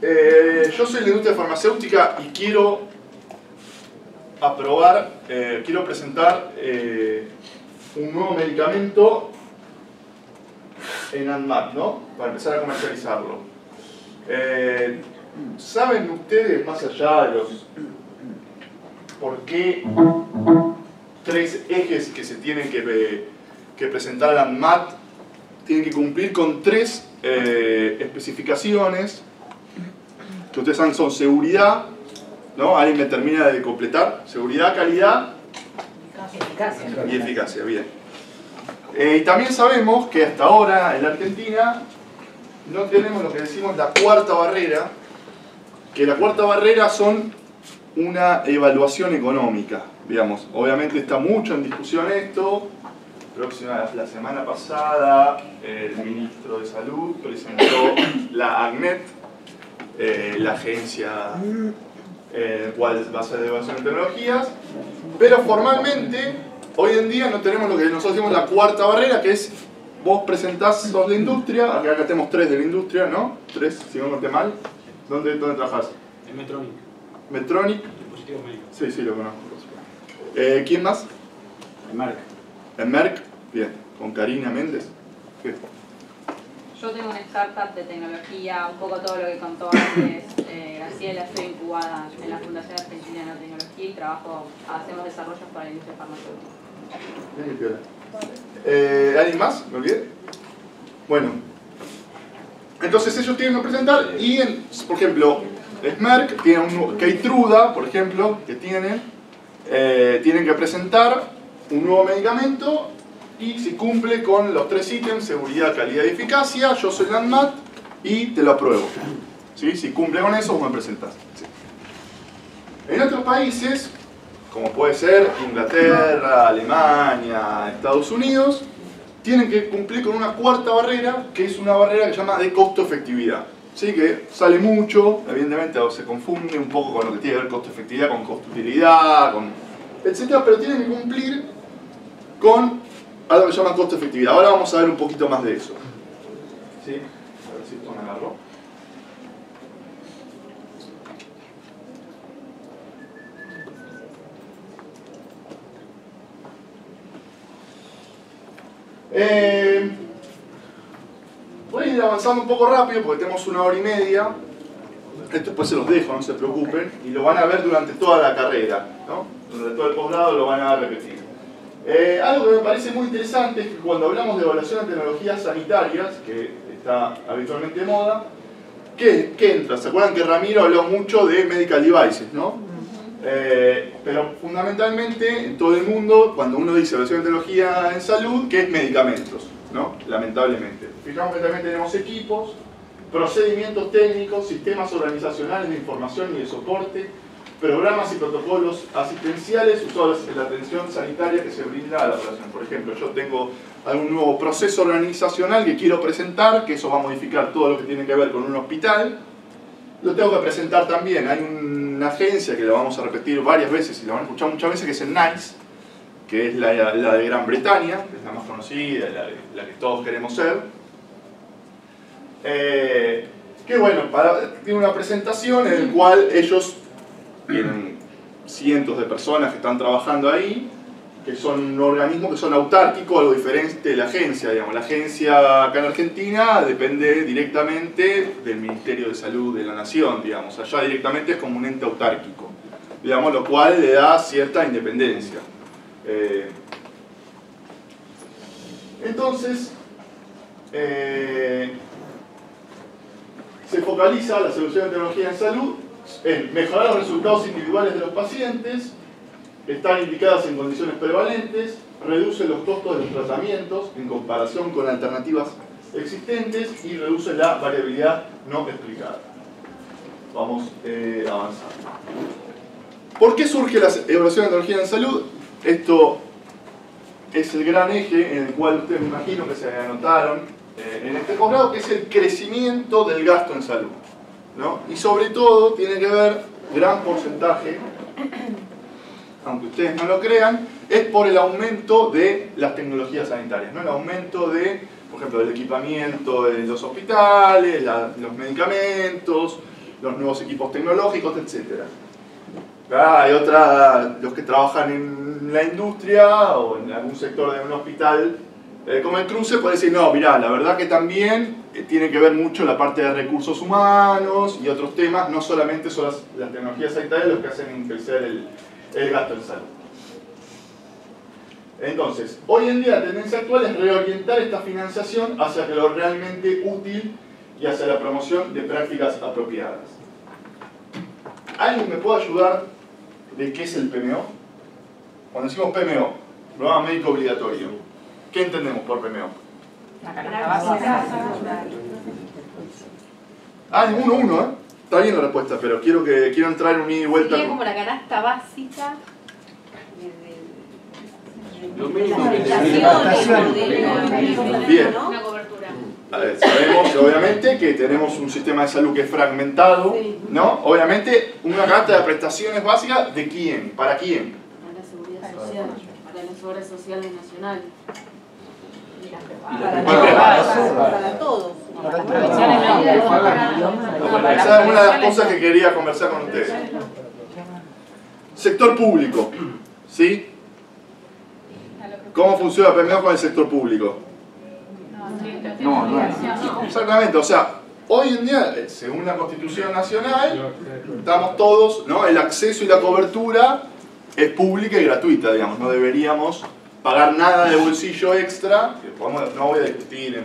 Yo soy de la industria farmacéutica y quiero quiero presentar un nuevo medicamento en ANMAT, ¿no? Para empezar a comercializarlo. ¿Saben ustedes, más allá de los por qué 3 ejes que se tienen que presentar al ANMAT tienen que cumplir con 3 especificaciones que ustedes saben son seguridad, ¿no? Alguien me termina de completar, seguridad, calidad y eficacia, bien. Y también sabemos que hasta ahora en la Argentina no tenemos lo que decimos la cuarta barrera, que la cuarta barrera son una evaluación económica, digamos. Obviamente está mucho en discusión esto. La semana pasada el ministro de Salud presentó la ACNET, la agencia cual va a ser de evaluación de tecnologías, pero formalmente hoy en día no tenemos lo que nosotros decimos la cuarta barrera, que es vos presentás, sos de industria, acá tenemos 3 de la industria, ¿no? 3, si no conté mal. ¿Dónde trabajás? En Medtronic. ¿Medtronic? Dispositivos médicos. Sí, lo conozco. ¿Quién más? En Merck. En Merck, bien. Con Karina Méndez. ¿Qué? Yo tengo una startup de tecnología, un poco todo lo que contó antes Graciela. Estoy incubada en la Fundación Argentina de Nanotecnología y hacemos desarrollos para la industria farmacéutica. Bien, piola. ¿Alguien más? ¿Me olvidé? Bueno. Entonces ellos tienen que presentar y, por ejemplo, Merck tiene Keytruda, por ejemplo, que tienen que presentar un nuevo medicamento y si cumple con los 3 ítems, seguridad, calidad y eficacia, yo soy Landmat y te lo apruebo. ¿Sí? Si cumple con eso, vos me presentás. ¿Sí? En otros países, como puede ser Inglaterra, Alemania, Estados Unidos, tienen que cumplir con una cuarta barrera, que es una barrera que se llama de costo-efectividad. ¿Sí? Que sale mucho, evidentemente se confunde un poco con lo que tiene que ver costo-efectividad, con costo-utilidad, etc. Pero tienen que cumplir con algo que se llama costo-efectividad. Ahora vamos a ver un poquito más de eso. ¿Sí? A ver si esto me agarró. Voy a ir avanzando un poco rápido porque tenemos 1 hora y media. Esto después se los dejo, no se preocupen. Y lo van a ver durante toda la carrera, ¿no? Durante todo el posgrado lo van a repetir. Algo que me parece muy interesante es que cuando hablamos de evaluación de tecnologías sanitarias, que está habitualmente de moda, ¿qué entra? ¿Se acuerdan que Ramiro habló mucho de medical devices, ¿no? Pero fundamentalmente en todo el mundo, cuando uno dice evaluación de tecnología en salud, ¿qué es medicamentos? ¿No? Lamentablemente. Fijamos que también tenemos equipos, procedimientos técnicos, sistemas organizacionales de información y de soporte, programas y protocolos asistenciales usados en la atención sanitaria que se brinda a la población. Por ejemplo, yo tengo algún nuevo proceso organizacional que quiero presentar, que eso va a modificar todo lo que tiene que ver con un hospital. Lo tengo que presentar también. Hay una agencia que la vamos a repetir varias veces y la van a escuchar muchas veces, que es el NICE, que es la de Gran Bretaña, que es la más conocida, la que todos queremos ser. Que bueno, tiene una presentación en la cual ellos tienen cientos de personas que están trabajando ahí, que son un organismo que son autárquicos, algo diferente de la agencia, digamos. La agencia acá en Argentina depende directamente del Ministerio de Salud de la Nación, digamos. Allá directamente es como un ente autárquico, digamos, lo cual le da cierta independencia. Entonces, se focaliza la solución de tecnología en salud en mejorar los resultados individuales de los pacientes, están indicadas en condiciones prevalentes, reduce los costos de los tratamientos en comparación con alternativas existentes y reduce la variabilidad no explicada. Vamos avanzando. ¿Por qué surge la evaluación de tecnología en salud? Esto es el gran eje en el cual ustedes me imagino que se anotaron en este posgrado, que es el crecimiento del gasto en salud, ¿no? Y sobre todo tiene que ver, gran porcentaje, aunque ustedes no lo crean, es por el aumento de las tecnologías sanitarias, ¿no? El aumento de, por ejemplo, del equipamiento de los hospitales, los medicamentos, los nuevos equipos tecnológicos, etc. Hay los que trabajan en la industria o en algún sector de un hospital, como el Cruce, puede decir, no, mirá, la verdad que también tiene que ver mucho la parte de recursos humanos y otros temas, no solamente son las tecnologías sanitarias los que hacen crecer el gasto en salud. Entonces, hoy en día la tendencia actual es reorientar esta financiación hacia lo realmente útil y hacia la promoción de prácticas apropiadas. ¿Alguien me puede ayudar de qué es el PMO? Cuando decimos PMO, programa médico obligatorio, ¿qué entendemos por PMO? La canasta básica. Ninguno, ¿eh? Está bien la respuesta, pero quiero entrar en un ida y vuelta. Sería como la canasta básica Lo mínimo que Bien. Una cobertura. A ver, sabemos obviamente que tenemos un sistema de salud que es fragmentado, ¿no? Obviamente una canasta de prestaciones básicas, ¿de quién? ¿Para quién? para la seguridad social, para las obras sociales nacionales. Para todos. Esa es una de las cosas que quería conversar con ustedes. Sector público, ¿sí? ¿Cómo funciona el PMO con el sector público? Exactamente, o sea, hoy en día, según la Constitución Nacional, estamos todos, ¿no? El acceso y la cobertura es pública y gratuita, digamos, no deberíamos pagar nada de bolsillo extra, que no voy a discutir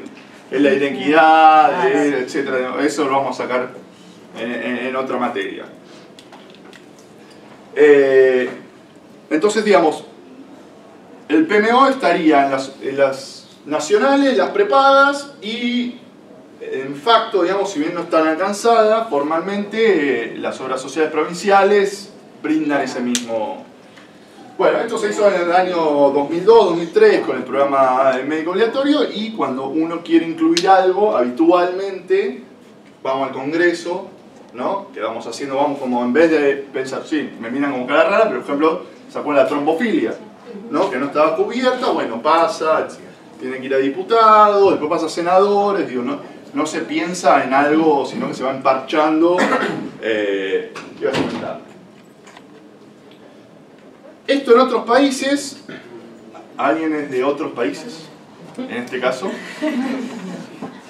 en la inequidad, etcétera, eso lo vamos a sacar en otra materia. Entonces, digamos, el PMO estaría en las nacionales, las prepagas y, en facto, digamos, si bien no están alcanzadas, formalmente las obras sociales provinciales brindan ese mismo... Bueno, esto se hizo en el año 2002-2003 con el programa médico obligatorio, y cuando uno quiere incluir algo, habitualmente vamos al Congreso, ¿no? Que vamos haciendo, vamos como en vez de pensar, sí, me miran como cara rara, pero por ejemplo, sacó la trombofilia, ¿no? Que no estaba cubierta, bueno, pasa, tiene que ir a diputados, después pasa a senadores, digo, no se piensa en algo, sino que se van parchando. ¿Qué vas a comentar? Esto en otros países, ¿alguien es de otros países? En este caso.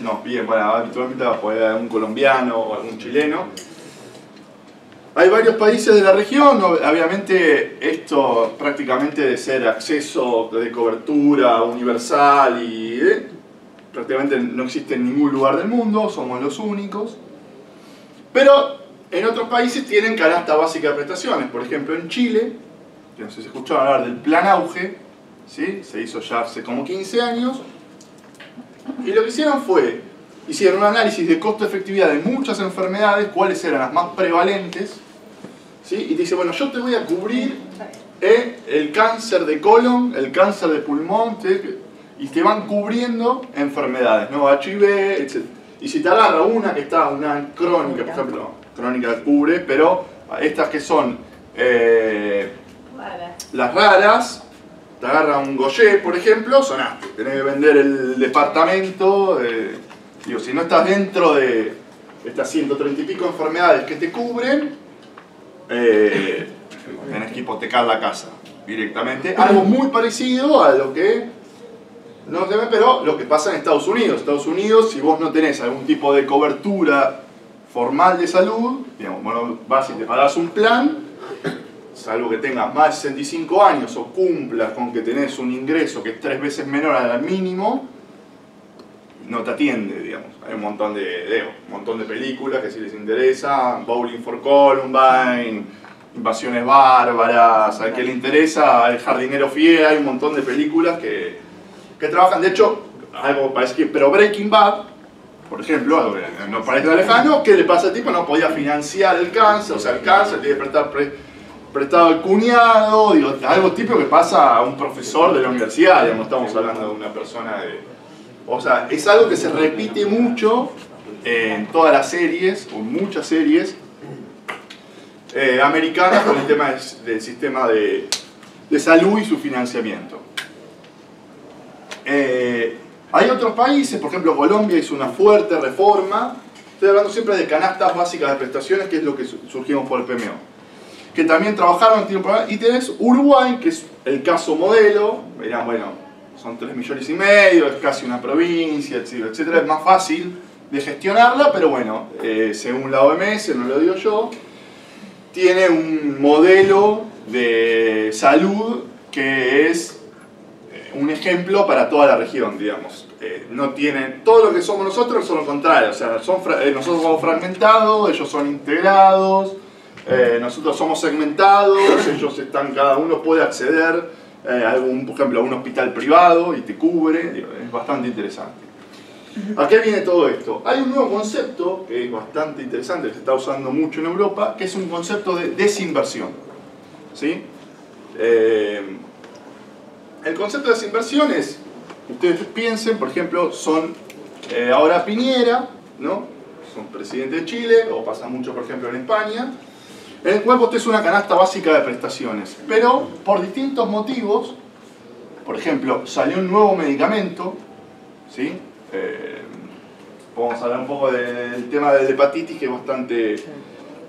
No, bien, bueno, habitualmente va a poder haber un colombiano o algún chileno. Hay varios países de la región, obviamente esto prácticamente de ser acceso de cobertura universal y prácticamente no existe en ningún lugar del mundo, somos los únicos. Pero en otros países tienen canasta básica de prestaciones, por ejemplo en Chile, que no sé si escucharon hablar del Plan Auge, ¿sí? Se hizo ya hace como 15 años, y lo que hicieron fue, hicieron un análisis de costo-efectividad de muchas enfermedades, cuáles eran las más prevalentes, ¿sí? Y dice, bueno, yo te voy a cubrir el cáncer de colon, el cáncer de pulmón, ¿sí? Y te van cubriendo enfermedades, ¿no? HIV, etc. Y si te agarra una que está, una crónica, por ejemplo, crónica cubre, pero estas que son las raras, te agarra un Gaucher, por ejemplo, sonaste. Tenés que vender el departamento. Digo, si no estás dentro de estas 130 y pico enfermedades que te cubren, tenés que hipotecar la casa directamente. Algo muy parecido a lo que no se ve, pero lo que pasa en Estados Unidos. Estados Unidos, si vos no tenés algún tipo de cobertura formal de salud, digamos, bueno, vas y te pagás un plan, salvo que tengas más de 65 años o cumplas con que tenés un ingreso que es 3 veces menor al mínimo, no te atiende, digamos. Hay un montón de películas que si les interesa, Bowling for Columbine, Invasiones Bárbaras, al que le interesa, El Jardinero Fiel, hay un montón de películas que trabajan, de hecho, algo parece que, pero Breaking Bad, por ejemplo, algo que no parece lejano, ¿qué le pasa al tipo? No podía financiar el cáncer, o sea, el cáncer tiene que prestar prestado al cuñado, digo, algo típico que pasa a un profesor de la universidad, digamos, estamos hablando de una persona de... O sea, es algo que se repite mucho en todas las series, o muchas series americanas, con el tema del sistema de salud y su financiamiento. Hay otros países, por ejemplo Colombia hizo una fuerte reforma, estoy hablando siempre de canastas básicas de prestaciones, que es lo que surgimos por el PMO, que también trabajaron en tiempo programa, y tenés Uruguay, que es el caso modelo, verán, bueno, son 3,5 millones, es casi una provincia, etcétera, es más fácil de gestionarla, pero bueno, según la OMS, no lo digo yo, tiene un modelo de salud que es un ejemplo para toda la región, digamos. No tienen, todo lo que somos nosotros son lo contrario, o sea, nosotros somos fragmentados, ellos son integrados, nosotros somos segmentados, ellos están, cada uno puede acceder por ejemplo, a un hospital privado y te cubre, es bastante interesante. ¿A qué viene todo esto? Hay un nuevo concepto que es bastante interesante, que se está usando mucho en Europa, que es un concepto de desinversión, ¿sí? El concepto de desinversión es, ustedes piensen, por ejemplo, son ahora Piñera, ¿no? Son presidente de Chile, o pasa mucho, por ejemplo, en España, en el cual vos tenés una canasta básica de prestaciones, pero por distintos motivos, por ejemplo, salió un nuevo medicamento, ¿sí? Vamos a hablar un poco del tema de la hepatitis, que es bastante,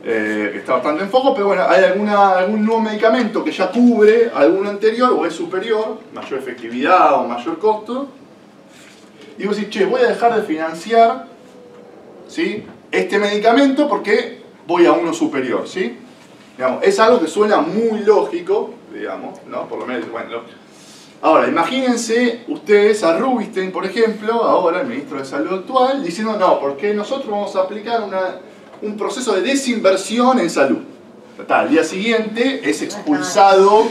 que está bastante en foco, pero bueno, hay algún nuevo medicamento que ya cubre alguno anterior o es superior, mayor efectividad o mayor costo, y vos decís, che, voy a dejar de financiar, ¿sí? Este medicamento porque voy a uno superior, ¿sí? Digamos, es algo que suena muy lógico, digamos, ¿no? Por lo menos, bueno, Ahora, imagínense ustedes a Rubinstein, por ejemplo, ahora el ministro de Salud actual, diciendo no, porque nosotros vamos a aplicar un proceso de desinversión en salud. Al día siguiente es expulsado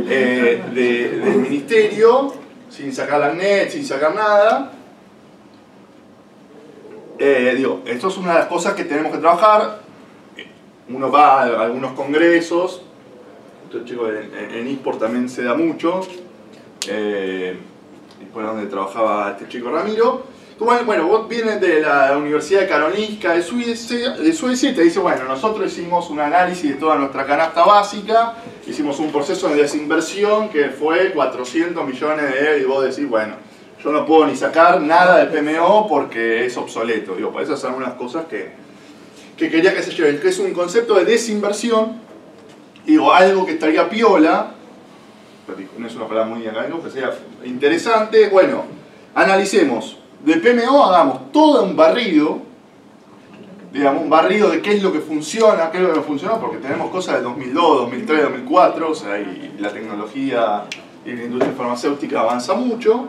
del ministerio, sin sacar la net, sin sacar nada. Esto es una de las cosas que tenemos que trabajar. Uno va a algunos congresos, estos chicos en ISPOR también se da mucho, después donde trabajaba este chico Ramiro. Bueno, vos vienes de la Universidad de Karolinska de Suecia y te dice, bueno, nosotros hicimos un análisis de toda nuestra canasta básica, hicimos un proceso de desinversión que fue 400 millones de euros, y vos decís, bueno, yo no puedo ni sacar nada del PMO porque es obsoleto. Digo, pues esas son algunas cosas que quería que se lleven, que es un concepto de desinversión, digo, algo que estaría piola, no es una palabra muy académica, pero sería interesante. Bueno, analicemos. De PMO hagamos todo un barrido, digamos, un barrido de qué es lo que funciona, qué es lo que no funciona, porque tenemos cosas de 2002, 2003, 2004, o sea, y la tecnología y la industria farmacéutica avanza mucho.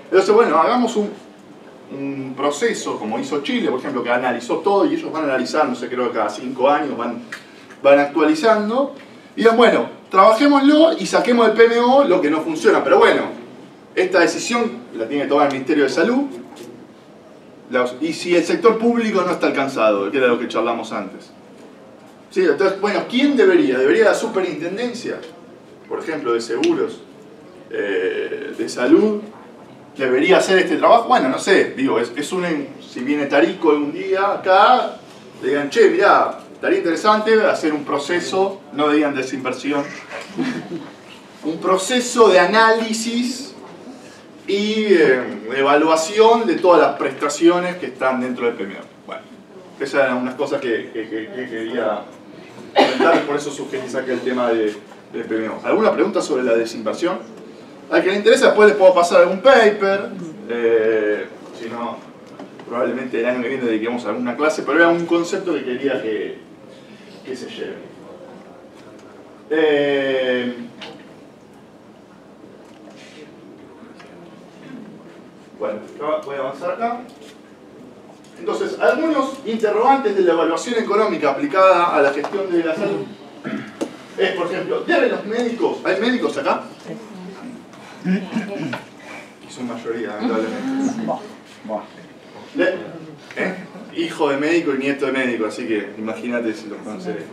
Entonces, bueno, hagamos un proceso como hizo Chile, por ejemplo, que analizó todo y ellos van a analizar, no sé, creo que cada 5 años van actualizando. Y digan, bueno, trabajémoslo y saquemos del PMO lo que no funciona, pero bueno, esta decisión la tiene que tomar el Ministerio de Salud, y si el sector público no está alcanzado, que era lo que charlamos antes. ¿Sí? Entonces, bueno, ¿quién debería? ¿Debería la superintendencia, por ejemplo, de seguros, de salud? ¿Debería hacer este trabajo? Bueno, no sé, digo, si viene Tarico algún día acá, le digan, che, mirá, estaría interesante hacer un proceso, no digan desinversión, un proceso de análisis y evaluación de todas las prestaciones que están dentro del PMO. Bueno, esas eran unas cosas que quería comentar, por eso sugerí saqué el tema del PMO. ¿Alguna pregunta sobre la desinversión? Al que le interesa, después les puedo pasar algún paper, si no, probablemente el año que viene dediquemos a alguna clase, pero era un concepto que quería que se lleve. Bueno, voy a avanzar acá. Entonces, algunos interrogantes de la evaluación económica aplicada a la gestión de la salud es, por ejemplo, ¿deben los médicos? ¿Hay médicos acá? Y son mayoría, lamentablemente. Hijo de médico y nieto de médico, así que imagínate si los conoceré.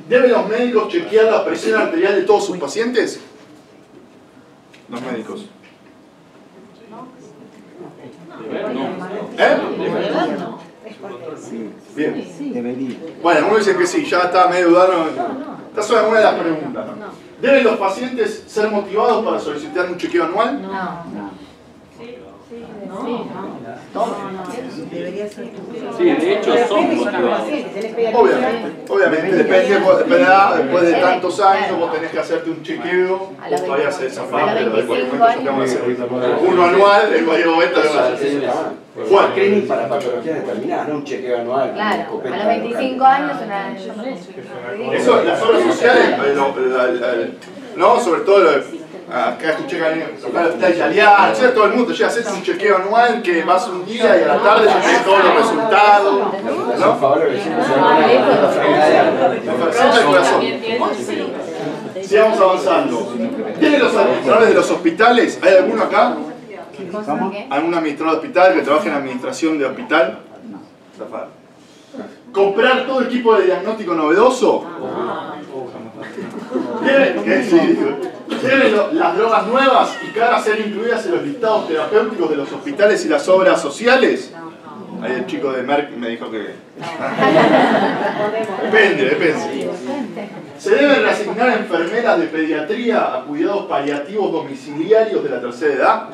¿Deben los médicos chequear la presión arterial de todos sus pacientes? Los médicos. Bien. Bueno, algunos dicen que sí, ya está medio dudando. Esta es una de las preguntas, ¿no? ¿Deben los pacientes ser motivados para solicitar un chequeo anual? Sí, de hecho son motivados. Obviamente, depende, después de tantos años vos tenés que hacerte un chequeo, vos todavía haces esa parte, en cualquier momento ya vamos a hacer uno anual, en cualquier momento lo vas a hacer. Juan, screening para patologías determinadas, no un chequeo anual. Claro, a los 25 años eso, las obras sociales, no, sobre todo acá escuché que acá está italiano, todo el mundo, haces un chequeo anual que vas un día y a la tarde ya tienes todos los resultados, ¿no? Sigamos avanzando. ¿Tienen los administradores de los hospitales? ¿Hay alguno acá? ¿Algún administrador de hospital que trabaje en administración de hospital? ¿Comprar todo equipo de diagnóstico novedoso? ¿Tienen las drogas nuevas y caras ser incluidas en los listados terapéuticos de los hospitales y las obras sociales? Ahí el chico de Merck me dijo que... Depende. ¿Se deben reasignar enfermeras de pediatría a cuidados paliativos domiciliarios de la tercera edad?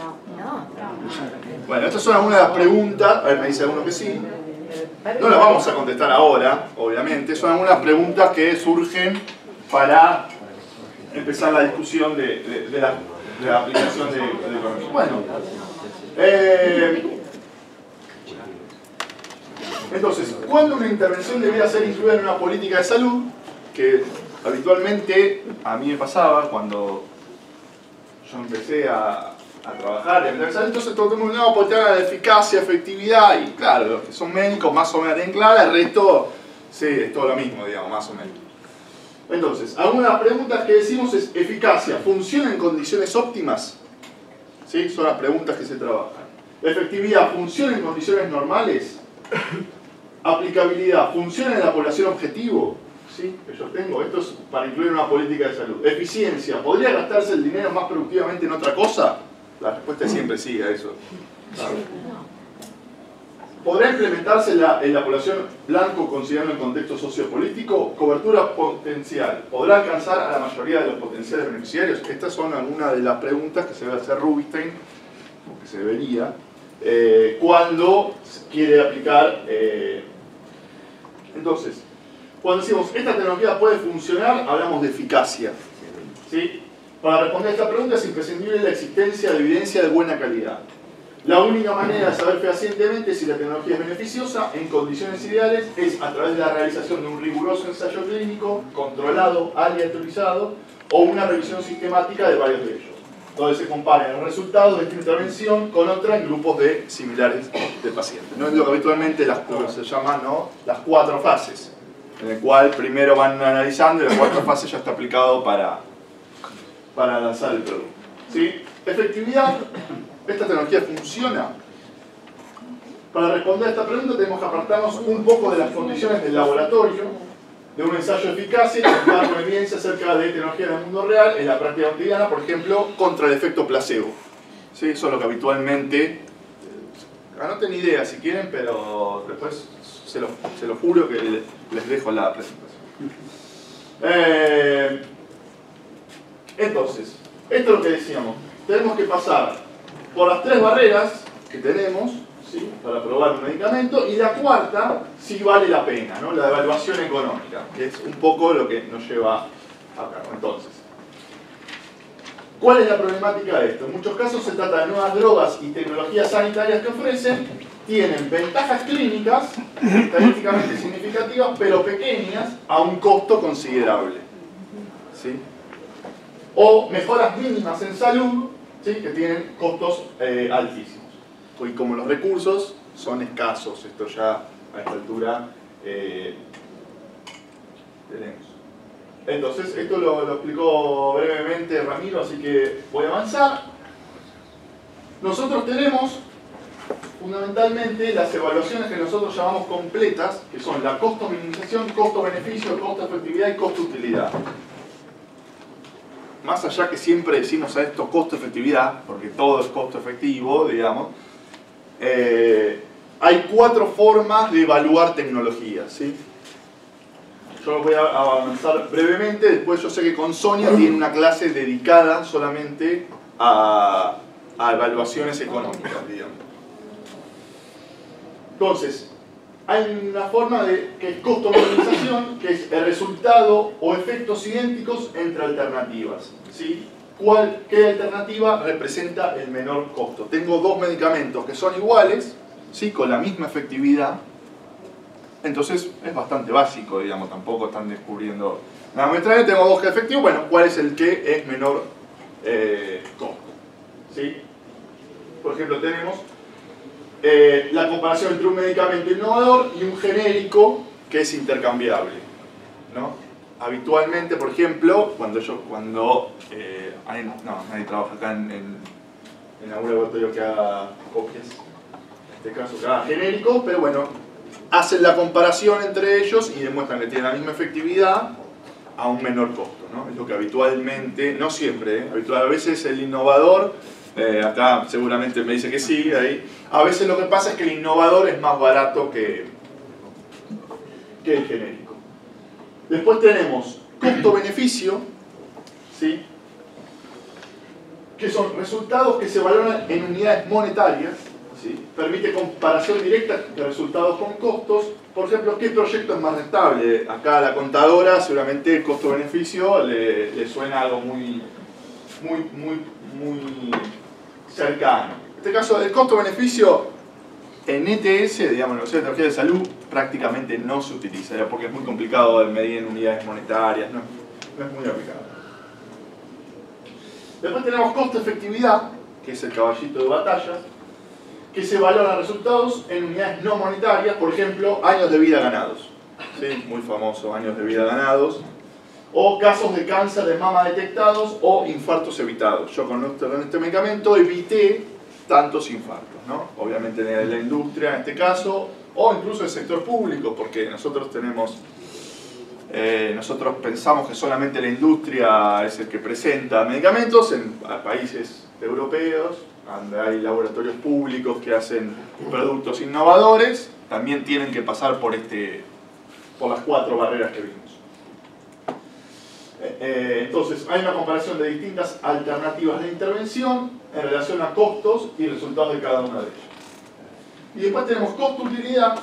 Bueno, estas son algunas de las preguntas. A ver, me dice alguno que sí. No las vamos a contestar ahora, obviamente. Son algunas preguntas que surgen para empezar la discusión de la aplicación de economía. Bueno, entonces, ¿cuándo una intervención debería ser incluida en una política de salud? Que habitualmente a mí me pasaba cuando yo empecé a trabajar, entonces todo el mundo, no, porque te habla de eficacia, efectividad, y claro, los que son médicos más o menos tienen clara, el resto, sí, es todo lo mismo, digamos, más o menos. Entonces, algunas preguntas que decimos es, eficacia, ¿funciona en condiciones óptimas? ¿Sí? Son las preguntas que se trabajan. Efectividad, ¿funciona en condiciones normales? Aplicabilidad, ¿funciona en la población objetivo? ¿Sí? Que yo tengo, esto es para incluir una política de salud. Eficiencia, ¿podría gastarse el dinero más productivamente en otra cosa? La respuesta es siempre sí a eso. Claro. ¿Podrá implementarse en la población blanco considerando el contexto sociopolítico? Cobertura potencial. ¿Podrá alcanzar a la mayoría de los potenciales beneficiarios? Estas son algunas de las preguntas que se debe hacer Rubinstein, o que se debería, cuando quiere aplicar. Entonces, cuando decimos esta tecnología puede funcionar, hablamos de eficacia. ¿Sí? Para responder a esta pregunta es imprescindible la existencia de evidencia de buena calidad. La única manera de saber fehacientemente si la tecnología es beneficiosa en condiciones ideales es a través de la realización de un riguroso ensayo clínico, controlado, aleatorizado, o una revisión sistemática de varios de ellos, donde se comparen los resultados de esta intervención con otra en grupos de similares de pacientes. No es lo que habitualmente se llaman, ¿no?, las 4 fases, en el cual primero van analizando y la 4ª fase ya está aplicado para lanzar el producto. ¿Sí? Efectividad. ¿Esta tecnología funciona? Para responder a esta pregunta tenemos que apartarnos un poco de las condiciones del laboratorio, de un ensayo de eficacia y contar con evidencia acerca de tecnología en el mundo real, en la práctica cotidiana, por ejemplo, contra el efecto placebo. ¿Sí? Eso es lo que habitualmente... Anoten ideas si quieren, pero después se lo juro que les dejo la presentación. Entonces, esto es lo que decíamos. Tenemos que pasar por las 3 barreras que tenemos, ¿sí?, para probar un medicamento, y la 4ª sí vale la pena, ¿no?, la evaluación económica, que es un poco lo que nos lleva acá. Entonces, ¿cuál es la problemática de esto? En muchos casos se trata de nuevas drogas y tecnologías sanitarias que ofrecen, tienen ventajas clínicas estadísticamente significativas, pero pequeñas a un costo considerable. ¿Sí? O mejoras mínimas en salud, ¿sí?, que tienen costos altísimos. Y como los recursos son escasos, esto ya a esta altura tenemos. Entonces, esto lo explicó brevemente Ramiro, así que voy a avanzar. Nosotros tenemos fundamentalmente las evaluaciones que nosotros llamamos completas, que son la costo-minimización, costo-beneficio, costo-efectividad y costo-utilidad. Más allá que siempre decimos a esto costo-efectividad, porque todo es costo-efectivo, digamos, hay 4 formas de evaluar tecnologías, ¿sí? Yo voy a avanzar brevemente, después yo sé que con Sonia tiene una clase dedicada solamente a evaluaciones económicas, digamos. Entonces, hay una forma que es costo-minimización, que es el resultado o efectos idénticos entre alternativas, ¿sí? ¿Qué alternativa representa el menor costo? Tengo 2 medicamentos que son iguales, ¿sí?, con la misma efectividad. Entonces es bastante básico, digamos, tampoco están descubriendo nada muy extraño. Tengo 2 efectivos, bueno, ¿cuál es el que es menor costo? ¿Sí? Por ejemplo, tenemos la comparación entre un medicamento innovador y un genérico que es intercambiable, ¿no? Habitualmente, por ejemplo, nadie trabaja acá en algún laboratorio que haga copias, en este caso que haga genéricos, pero bueno, hacen la comparación entre ellos y demuestran que tienen la misma efectividad a un menor costo, ¿no? Es lo que habitualmente, no siempre, a veces el innovador, acá seguramente me dice que sí, ahí, a veces lo que pasa es que el innovador es más barato que el genérico. Después tenemos costo-beneficio, ¿sí?, que son resultados que se valoran en unidades monetarias, ¿sí? Permite comparación directa de resultados con costos. Por ejemplo, ¿qué proyecto es más rentable? Acá a la contadora seguramente el costo-beneficio le suena algo muy cercano. En este caso, el costo-beneficio en ETS, digamos, en la tecnología de salud, prácticamente no se utiliza, porque es muy complicado de medir en unidades monetarias, no es muy aplicado. Después tenemos costo-efectividad, que es el caballito de batallas, que se valoran resultados en unidades no monetarias, por ejemplo, años de vida ganados. ¿Sí? Muy famoso, años de vida ganados. O casos de cáncer de mama detectados o infartos evitados. Yo con este medicamento evité tantos infartos, ¿no? Obviamente en la industria en este caso, o incluso en el sector público, porque nosotros pensamos que solamente la industria es el que presenta medicamentos en países europeos, donde hay laboratorios públicos que hacen productos innovadores, también tienen que pasar por las 4 barreras que vimos. Entonces, hay una comparación de distintas alternativas de intervención en relación a costos y resultados de cada una de ellas. Y después tenemos costo-utilidad,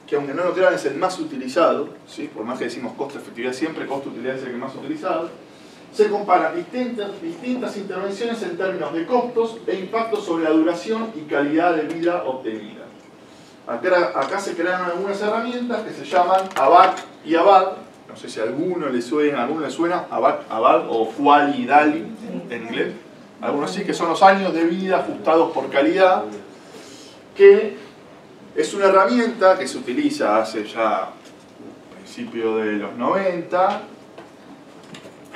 que aunque no lo crean es el más utilizado, ¿sí? Por más que decimos costo-efectividad siempre, costo-utilidad es el que más utilizado. Se comparan distintas intervenciones en términos de costos e impactos sobre la duración y calidad de vida obtenida. Acá se crearon algunas herramientas que se llaman ABAC y ABAD. No sé si a alguno le suena ABAC, ABAD o FUALI y DALI en inglés. Algunos sí, que son los años de vida ajustados por calidad, que es una herramienta que se utiliza hace ya principios de los 90,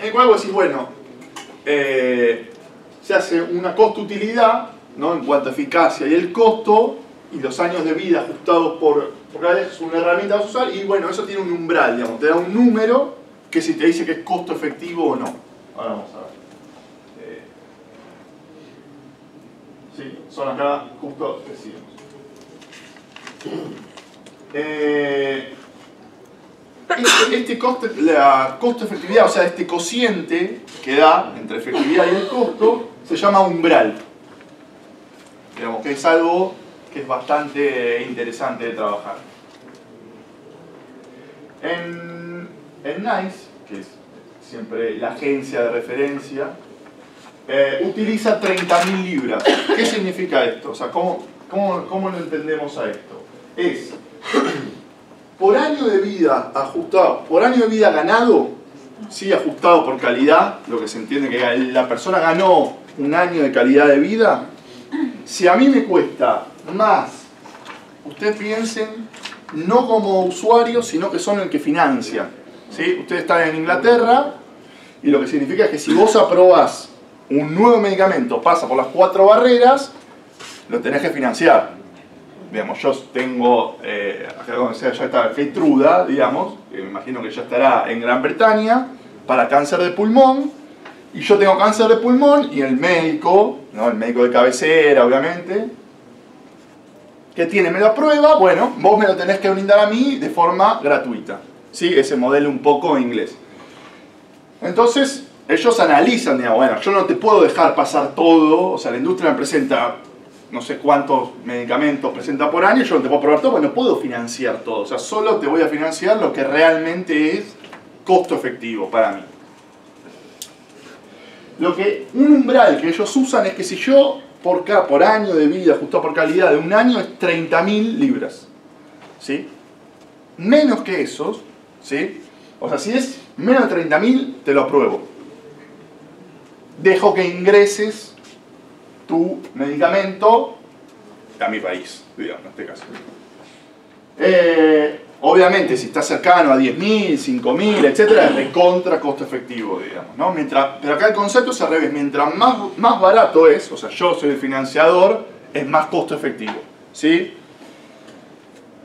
en el cual vos decís, bueno, se hace una costo-utilidad, ¿no? En cuanto a eficacia y el costo, y los años de vida ajustados por cada vez es una herramienta que vas a usar, y bueno, eso tiene un umbral, digamos, te da un número que si te dice que es costo efectivo o no. Ahora vamos a ver. Sí, son acá justo decimos. La costo-efectividad, o sea, este cociente que da entre efectividad y el costo, se llama umbral. Digamos que es algo que es bastante interesante de trabajar. En NICE, que es siempre la agencia de referencia, utiliza 30.000 libras. ¿Qué significa esto? O sea, ¿cómo lo entendemos a esto? Es por año de vida ajustado, por año de vida ganado, sí, ajustado por calidad, lo que se entiende que la persona ganó un año de calidad de vida. Si a mí me cuesta más, ustedes piensen, no como usuarios, sino que son el que financia, ¿sí? Ustedes están en Inglaterra y lo que significa es que si vos aprobás un nuevo medicamento, pasa por las 4 barreras, lo tenés que financiar. Digamos, yo tengo, acá donde sea, ya está Keytruda, digamos, que me imagino que ya estará en Gran Bretaña, para cáncer de pulmón, y yo tengo cáncer de pulmón, y el médico, ¿no? El médico de cabecera, obviamente, ¿qué tiene? Me lo aprueba, bueno, vos me lo tenés que brindar a mí de forma gratuita. ¿Sí? Ese modelo un poco inglés. Entonces, ellos analizan, digamos, bueno, yo no te puedo dejar pasar todo, o sea, la industria me presenta no sé cuántos medicamentos presenta por año, yo no te puedo probar todo, porque no puedo financiar todo. O sea, solo te voy a financiar lo que realmente es costo efectivo para mí. Un umbral que ellos usan es que si yo por año de vida, ajustado por calidad de un año, es 30.000 libras. ¿Sí? Menos que esos, ¿sí? O sea, si es menos de 30.000, te lo apruebo. Dejo que ingreses tu medicamento a mi país, digamos, en este caso. Obviamente, si está cercano a 10.000, 5.000, etcétera, es recontra costo efectivo, digamos, ¿no? Pero acá el concepto es al revés. Mientras más barato es, o sea, yo soy el financiador, es más costo efectivo, ¿sí?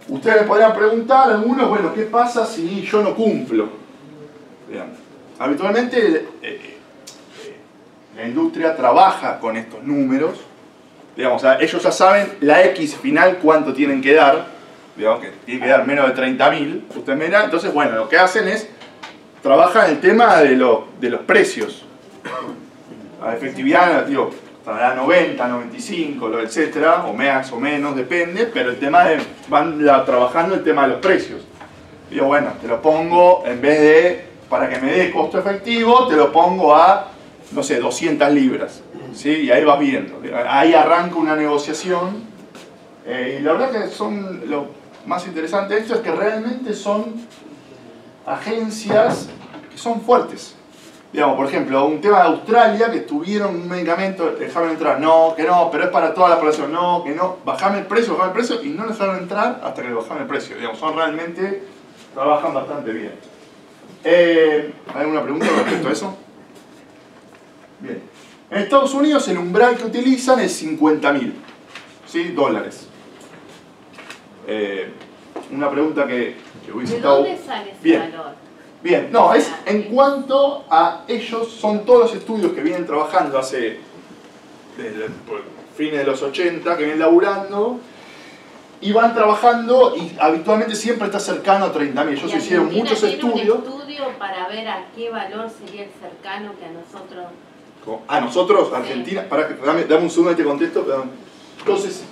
Ustedes me podrían preguntar, algunos, bueno, ¿qué pasa si yo no cumplo? Digamos, habitualmente la industria trabaja con estos números, digamos, o sea, ellos ya saben la X final cuánto tienen que dar, digamos que tienen que dar menos de 30.000, ustedes me dirán, entonces bueno, lo que hacen es, trabajan el tema de los precios, la efectividad, digo, estará 90, 95, etcétera, o más o menos, depende, pero el tema de, van trabajando el tema de los precios. Digo, bueno, te lo pongo, en vez de, para que me dé costo efectivo, te lo pongo a, no sé, 200 libras, ¿sí? Y ahí vas viendo, ahí arranca una negociación, y la verdad que son, lo más interesante de esto es que realmente son agencias que son fuertes, Digamos, por ejemplo, un tema de Australia que tuvieron un medicamento, dejaron entrar, no, que no, pero es para toda la población, no, que no, bajame el precio, y no dejaron entrar hasta que le bajaron el precio. Digamos, son realmente, trabajan bastante bien. ¿Hay alguna pregunta respecto a eso? Bien. En Estados Unidos el umbral que utilizan es 50.000, ¿sí? dólares. Una pregunta que hubiese estado... ¿De dónde sale ese bien. valor? Bien, no, es en cuanto a ellos, son todos los estudios que vienen trabajando desde fines de los 80, que vienen laburando, y van trabajando y habitualmente siempre está cercano a 30.000. Ellos hicieron muchos estudios. ¿Un estudio para ver a qué valor sería el cercano que a nosotros? ¿A nosotros? ¿Argentina? Sí. Dame un segundo y te contesto. Perdón. Entonces,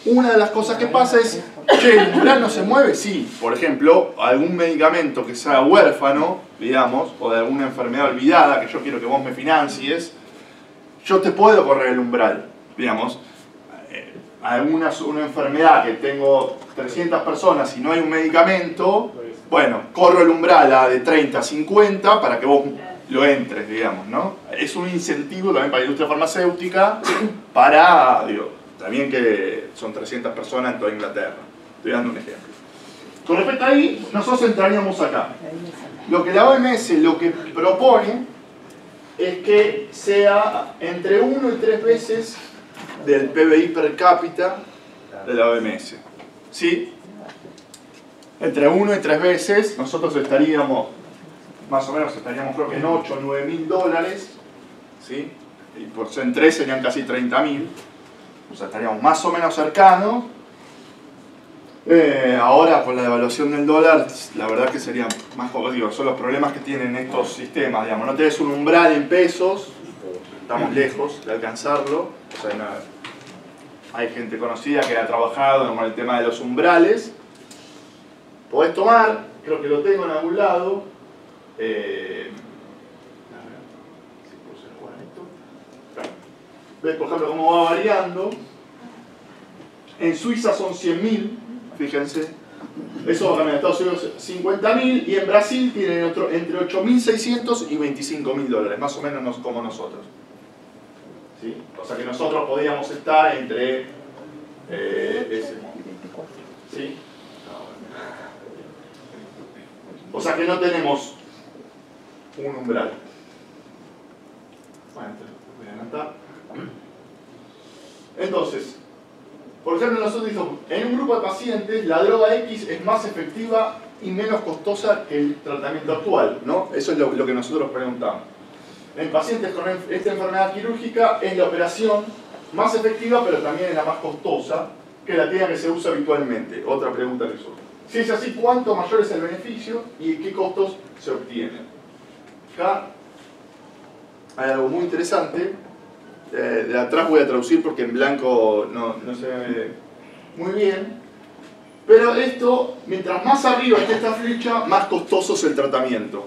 una de las cosas que pasa es, che, ¿el umbral no se mueve? Sí. Por ejemplo, algún medicamento que sea huérfano, digamos, o de alguna enfermedad olvidada, que yo quiero que vos me financies, yo te puedo correr el umbral, digamos. Una enfermedad que tengo 300 personas y no hay un medicamento, bueno, corro el umbral a de 30 a 50 para que vos lo entres, digamos, ¿no? Es un incentivo también para la industria farmacéutica para, digo, también que son 300 personas en toda Inglaterra. Estoy dando un ejemplo. Con respecto a ahí, nosotros entraríamos acá. Lo que la OMS lo que propone es que sea entre 1 y 3 veces del PBI per cápita de la OMS. ¿Sí? Entre 1 y 3 veces, nosotros estaríamos, más o menos estaríamos creo que en 8 o 9 mil dólares. ¿Sí? Y por ser en 3 serían casi 30.000. O sea, estaríamos más o menos cercanos. Ahora, con la devaluación del dólar, la verdad que sería más digo, son los problemas que tienen estos sistemas. Digamos, no tenés un umbral en pesos, estamos lejos de alcanzarlo. O sea, hay gente conocida que ha trabajado con el tema de los umbrales. Podés tomar, creo que lo tengo en algún lado. ¿Ves, por ejemplo, cómo va variando? En Suiza son 100.000, fíjense. Eso va a cambiar. En Estados Unidos 50.000 y en Brasil tienen entre 8.600 y 25.000 dólares, más o menos como nosotros. ¿Sí? O sea que nosotros podíamos estar entre ese. ¿Sí? O sea que no tenemos un umbral. Bueno, voy a anotar. Entonces, por ejemplo, nosotros dijimos, en un grupo de pacientes la droga X es más efectiva y menos costosa que el tratamiento actual, ¿no? Eso es lo que nosotros preguntamos. En pacientes con esta enfermedad quirúrgica es la operación más efectiva, pero también es la más costosa que la técnica que se usa habitualmente. Otra pregunta que surge. Si es así, ¿cuánto mayor es el beneficio y qué costos se obtienen? Acá hay algo muy interesante. De atrás voy a traducir porque en blanco no se ve muy bien. Pero esto, mientras más arriba esté esta flecha, más costoso es el tratamiento.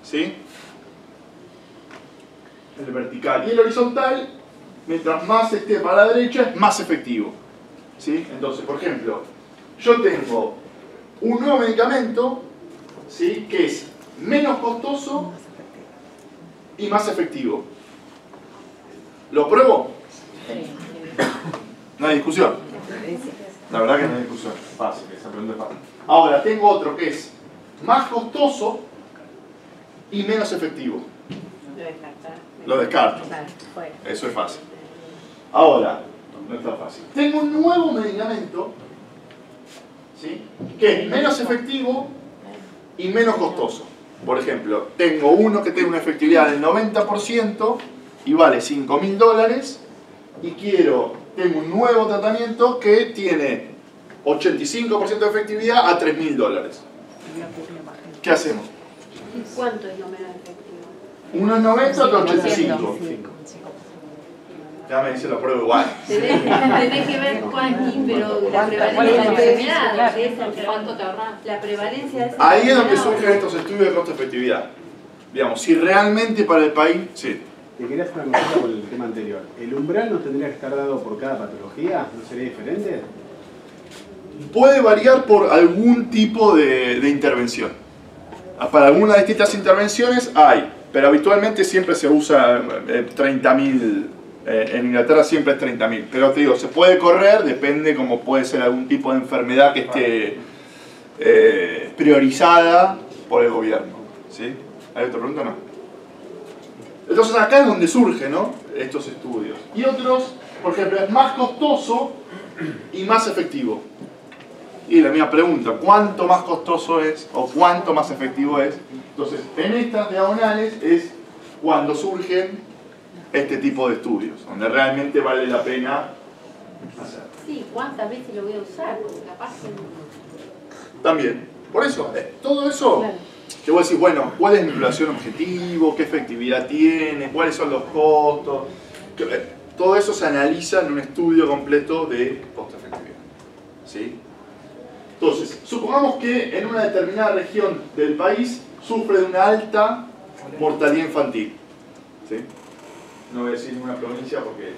¿Sí? El vertical. Y el horizontal, mientras más esté para la derecha, es más efectivo. ¿Sí? Entonces, por ejemplo, yo tengo un nuevo medicamento, ¿sí?, que es menos costoso y más efectivo. ¿Lo pruebo? No hay discusión. La verdad que no hay discusión. Fácil, esa pregunta es fácil. Ahora, tengo otro que es más costoso y menos efectivo. Lo descarto. Eso es fácil. Ahora, no está fácil. Tengo un nuevo medicamento, ¿sí?, que es menos efectivo y menos costoso. Por ejemplo, tengo uno que tiene una efectividad del 90% y vale 5.000 dólares y tengo un nuevo tratamiento que tiene 85% de efectividad a 3.000 dólares. ¿Qué hacemos? ¿Cuánto es lo menos efectivo? Uno es 90, otro 85. Ya me dice la prueba igual. Tenés que ver cuál, pero la prevalencia de la enfermedad, ¿cuánto te ahorras? la prevalencia de Ahí es donde surgen estos estudios de costo-efectividad. Digamos, si realmente para el país... Sí. Te quería hacer una pregunta por el tema anterior. ¿El umbral no tendría que estar dado por cada patología? ¿No sería diferente? Puede variar por algún tipo de intervención. Para algunas de estas intervenciones hay pero habitualmente siempre se usa 30.000. En Inglaterra siempre es 30.000. Pero te digo, se puede correr, depende como puede ser algún tipo de enfermedad que esté priorizada por el gobierno. ¿Sí? ¿Hay otra pregunta o no? Entonces acá es donde surgen, ¿no?, estos estudios. Y otros, por ejemplo, es más costoso y más efectivo. Y la misma pregunta, ¿cuánto más costoso es o cuánto más efectivo es? Entonces, en estas diagonales es cuando surgen este tipo de estudios, donde realmente vale la pena hacer. Sí, ¿cuántas veces lo voy a usar? Porque capaz que... También. Por eso, todo eso, que vos decís, bueno, ¿cuál es mi población objetivo? ¿Qué efectividad tiene? ¿Cuáles son los costos? Todo eso se analiza en un estudio completo de costo-efectividad. ¿Sí? Entonces, supongamos que en una determinada región del país sufre de una alta mortalidad infantil. ¿Sí? No voy a decir ninguna provincia porque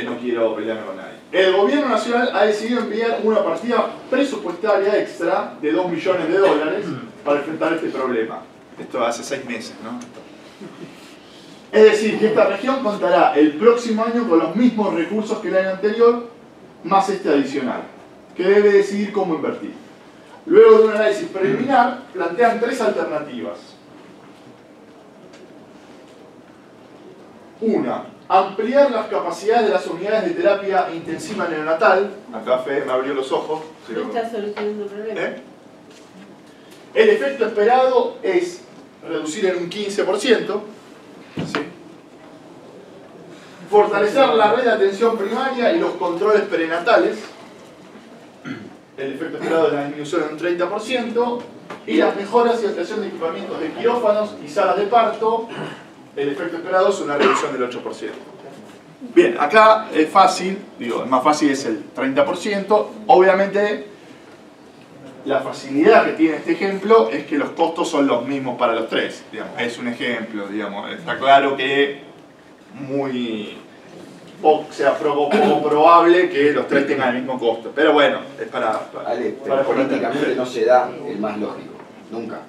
no quiero pelearme con nadie. El gobierno nacional ha decidido enviar una partida presupuestaria extra de $2 millones para enfrentar este problema. Esto hace 6 meses, ¿no? Es decir, que esta región contará el próximo año con los mismos recursos que el año anterior, más este adicional, que debe decidir cómo invertir. Luego de un análisis preliminar, plantean 3 alternativas. Una, ampliar las capacidades de las unidades de terapia intensiva neonatal. Acá Fede me abrió los ojos. No está solucionando el problema. El efecto esperado es reducir en un 15%. ¿Sí? Fortalecer la red de atención primaria y los controles prenatales. El efecto esperado es la disminución en un 30%. Y las mejoras y ampliación de equipamientos de quirófanos y salas de parto. El efecto esperado es una reducción del 8%. Bien, acá es fácil, digo, el más fácil es el 30%. Obviamente, la facilidad que tiene este ejemplo es que los costos son los mismos para los 3. Digamos, es un ejemplo, digamos. Está claro que sea poco probable que los 3 tengan el mismo costo. Pero bueno, es para políticamente no se da el más lógico, nunca.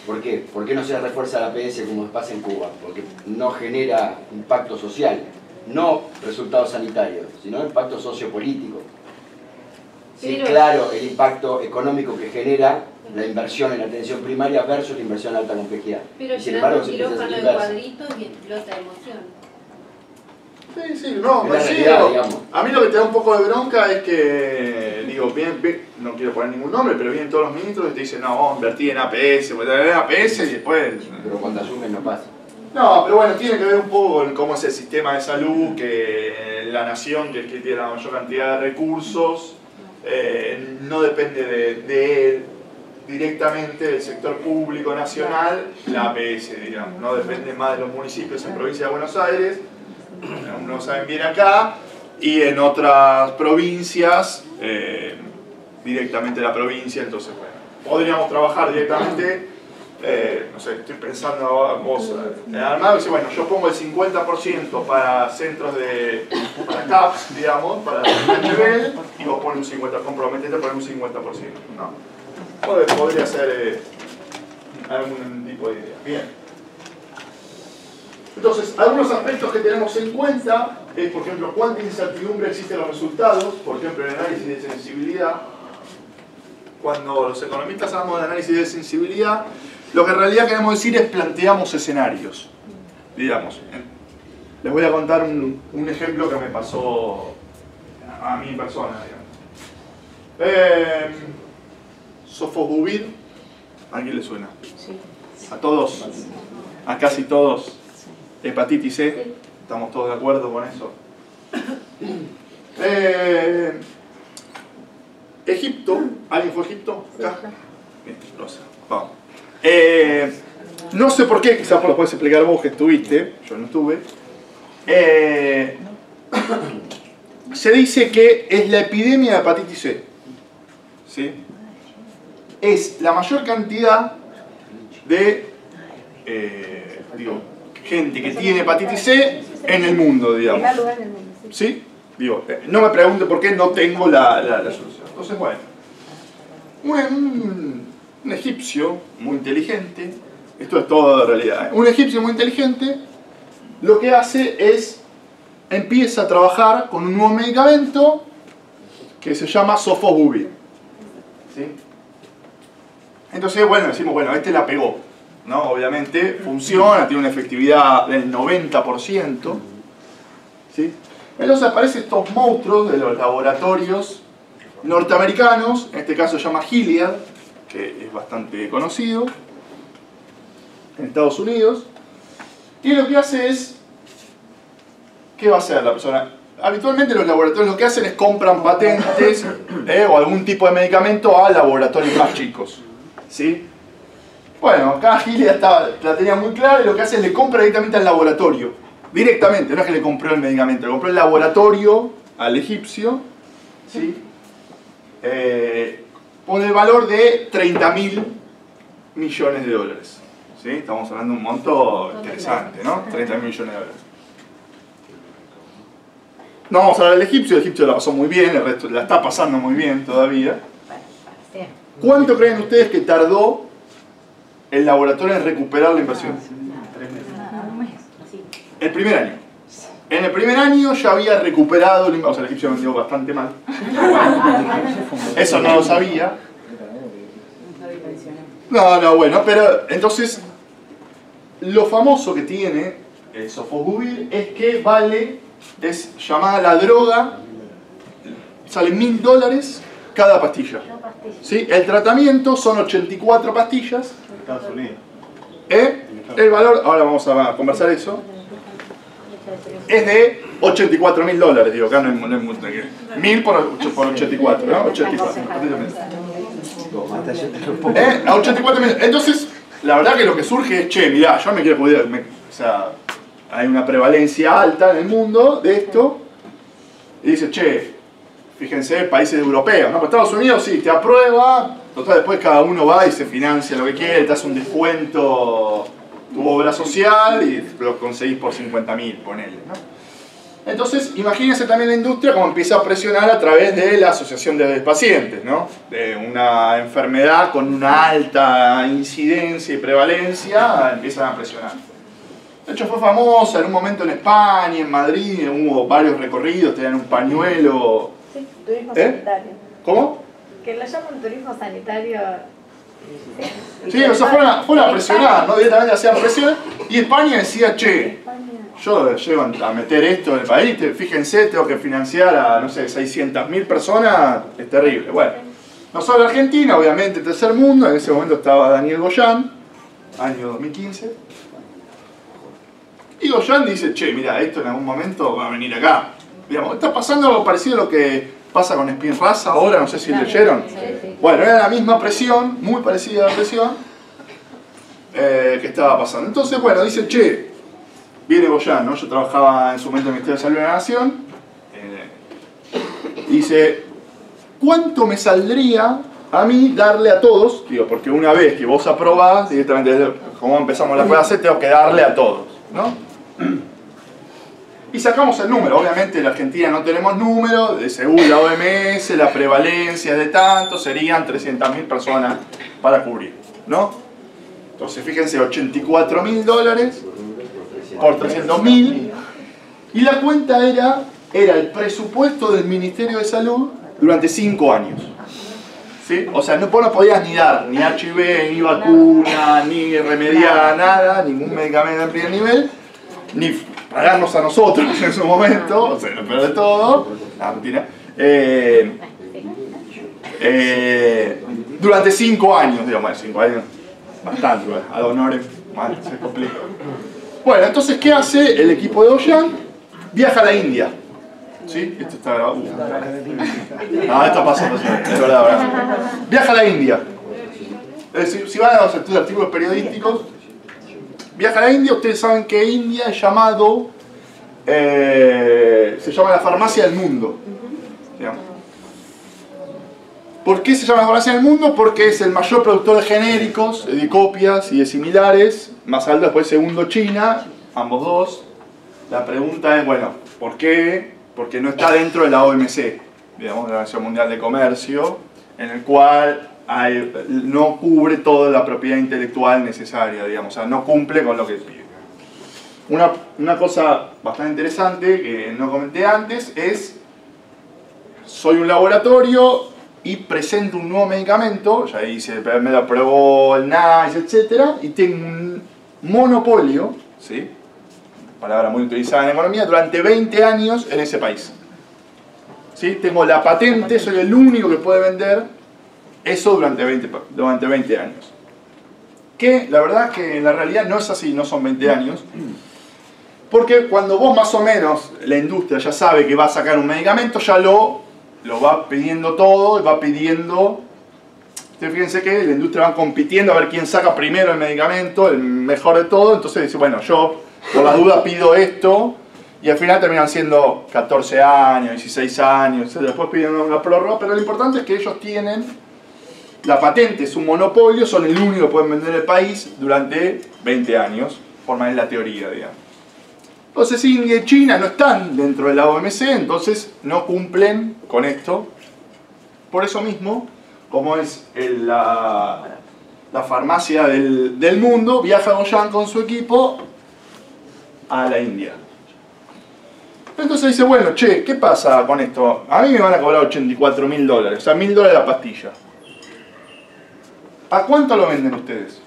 ¿Por qué? ¿Por qué no se refuerza la APS como pasa en Cuba? Porque no genera impacto social, no resultados sanitarios, sino impacto sociopolítico. Sí, claro, el impacto económico que genera la inversión en la atención primaria versus la inversión en alta complejidad. Pero sin embargo, un quirófano de cuadritos y explota emoción. Sí, no, a mí lo que te da un poco de bronca es que, digo, no quiero poner ningún nombre, pero vienen todos los ministros y te dicen, no, vamos a invertir en APS, y después... Pero cuando asumen no pasa. No, pero bueno, tiene que ver un poco con cómo es el sistema de salud, que la nación, que es que tiene la mayor cantidad de recursos, no depende de él directamente del sector público nacional, la APS, digamos, no depende más de los municipios en provincia de Buenos Aires, no saben bien acá, y en otras provincias, directamente la provincia, entonces bueno, podríamos trabajar directamente, no sé, estoy pensando vos, Armado, dice, bueno, yo pongo el 50% para centros para CAPS, digamos, para el nivel, y vos pones un 50%, comprometete a poner un 50%, no, podría ser algún tipo de idea, bien. Entonces, algunos aspectos que tenemos en cuenta es, por ejemplo, cuánta incertidumbre existe en los resultados, por ejemplo, el análisis de sensibilidad. Cuando los economistas hablamos de análisis de sensibilidad, lo que en realidad queremos decir es planteamos escenarios. Digamos, les voy a contar un ejemplo que me pasó a mi persona, digamos. Sofosbuvir, ¿a quién le suena? Sí. A todos, a casi todos. Hepatitis C, ¿estamos todos de acuerdo con eso? Egipto, ¿alguien fue a Egipto? ¿Acá? Bien, Rosa, vamos. No sé por qué, quizás lo puedes explicar vos que estuviste, yo no estuve. Se dice que es la epidemia de hepatitis C. ¿Sí? Es la mayor cantidad de gente que tiene hepatitis C en el mundo, digamos. ¿Sí? Digo, no me pregunte por qué no tengo la solución. Entonces, bueno, un egipcio muy inteligente esto es todo de realidad. Un egipcio muy inteligente lo que hace es, empieza a trabajar con un nuevo medicamento que se llama sofosbuvir. ¿Sí? Entonces, bueno, decimos, bueno, este la pegó, ¿no? Obviamente funciona, tiene una efectividad del 90%. ¿Sí? Entonces aparecen estos monstruos de los laboratorios norteamericanos, en este caso se llama Gilead, que es bastante conocido en Estados Unidos, y lo que hace es, ¿qué va a hacer la persona? Habitualmente los laboratorios lo que hacen es compran patentes o algún tipo de medicamento a laboratorios más chicos, ¿sí? Bueno, acá Gilead la tenía muy clara y lo que hace es le compra directamente al laboratorio, directamente, no es que le compró el medicamento, le compró el laboratorio al egipcio, ¿sí? Por el valor de 30.000 millones de dólares. ¿Sí? Estamos hablando de un monto interesante, ¿no? 30.000 millones de dólares. No vamos a hablar del egipcio, el egipcio la pasó muy bien, el resto la está pasando muy bien todavía. ¿Cuánto creen ustedes que tardó el laboratorio en recuperar la inversión? El primer año. En el primer año ya había recuperado, o sea, el egipcio vendió bastante mal. Eso no lo sabía. No, bueno, pero entonces lo famoso que tiene el sofosbuvir es que vale, es llamada la droga, sale $1.000 cada pastilla. ¿Sí? El tratamiento son 84 pastillas. Estados Unidos. El valor, ahora vamos a conversar eso, es de $84.000, digo, acá no es mucho. 1.000 por 84, ¿no? 84. A 84.000. Entonces, la verdad que lo que surge es, che, mirá, yo me quiero poder, o sea, hay una prevalencia alta en el mundo de esto, y dice, che, fíjense, países europeos, ¿no? Pero Estados Unidos sí, te aprueba, total, después cada uno va y se financia lo que quiere, te hace un descuento, tu obra social, y lo conseguís por 50.000, ponele, ¿no? Entonces, imagínense también la industria como empieza a presionar a través de la asociación de pacientes, ¿no? De una enfermedad con una alta incidencia y prevalencia, empiezan a presionar. De hecho, fue famosa en un momento en España, en Madrid, hubo varios recorridos, tenían un pañuelo. Sí, turismo sanitario. ¿Cómo? Que lo llaman turismo sanitario. Sí, o sea, fueron a presionar, ¿no? Directamente hacían presión, y España decía, che, yo llego a meter esto en el país, fíjense, tengo que financiar a, no sé, 600.000 personas, es terrible. Bueno, nosotros Argentina, obviamente tercer mundo, en ese momento estaba Daniel Goyan, año 2015, y Goyan dice, che, mira, esto en algún momento va a venir acá. Digamos, está pasando algo parecido a lo que pasa con Spinraza ahora, no sé si leyeron. Bueno, era la misma presión, muy parecida a la presión que estaba pasando. Entonces, bueno, dice, che, viene Goyan, ¿no? Yo trabajaba en su momento en el Ministerio de Salud de la Nación. Dice, ¿cuánto me saldría a mí darle a todos? Digo, porque una vez que vos aprobás, directamente, como empezamos la prueba C, tengo que darle a todos, ¿no? Y sacamos el número. Obviamente en la Argentina no tenemos número, según la OMS, la prevalencia es de tanto, serían 300.000 personas para cubrir, ¿no? Entonces fíjense, $84.000 por 300.000, y la cuenta era el presupuesto del Ministerio de Salud durante 5 años. ¿Sí? O sea, vos no podías ni dar ni HIV, ni vacuna, ni remediar nada, ningún medicamento de primer nivel, ni pagarnos a nosotros en su momento, o sea, lo peor de todo, mentira, durante 5 años, digamos, 5 años, bastante, ad honorem, se complica. Bueno, entonces, ¿qué hace el equipo de Goyan? Viaja a la India. ¿Sí? Esto está grabado. No, esto pasa, es verdad. Viaja a la India. Si van a los artículos periodísticos, viaja a la India, ustedes saben que India es llamado, se llama la farmacia del mundo. Digamos. ¿Por qué se llama la farmacia del mundo? Porque es el mayor productor de genéricos, de copias y de similares, más alto después segundo China, ambos dos. La pregunta es, bueno, ¿por qué? Porque no está dentro de la OMC, digamos, la Organización Mundial de Comercio, en el cual no cubre toda la propiedad intelectual necesaria, digamos, o sea, no cumple con lo que pide. Una cosa bastante interesante que no comenté antes es, soy un laboratorio y presento un nuevo medicamento, ya dice, me lo aprobó el NICE, etc. Y tengo un monopolio, ¿sí? Palabra muy utilizada en economía, durante 20 años en ese país. ¿Sí? Tengo la patente, soy el único que puede vender eso durante 20 años. Que la verdad que en la realidad no es así, no son 20 años. Porque cuando vos más o menos, la industria ya sabe que va a sacar un medicamento, ya lo va pidiendo todo y va pidiendo... Ustedes fíjense que la industria va compitiendo a ver quién saca primero el medicamento, el mejor de todo. Entonces dice, bueno, yo por la duda pido esto, y al final terminan siendo 14 años, 16 años, después piden una prórroga, pero lo importante es que ellos tienen la patente, es un monopolio, son el único que pueden vender en el país durante 20 años, forma en la teoría, digamos. Entonces India y China no están dentro de la OMC, entonces no cumplen con esto. Por eso mismo, como es la farmacia del mundo, viaja Goyan con su equipo a la India. Entonces dice, bueno, che, ¿qué pasa con esto? A mí me van a cobrar $84.000, o sea, $1.000 la pastilla. ¿A cuánto lo venden ustedes?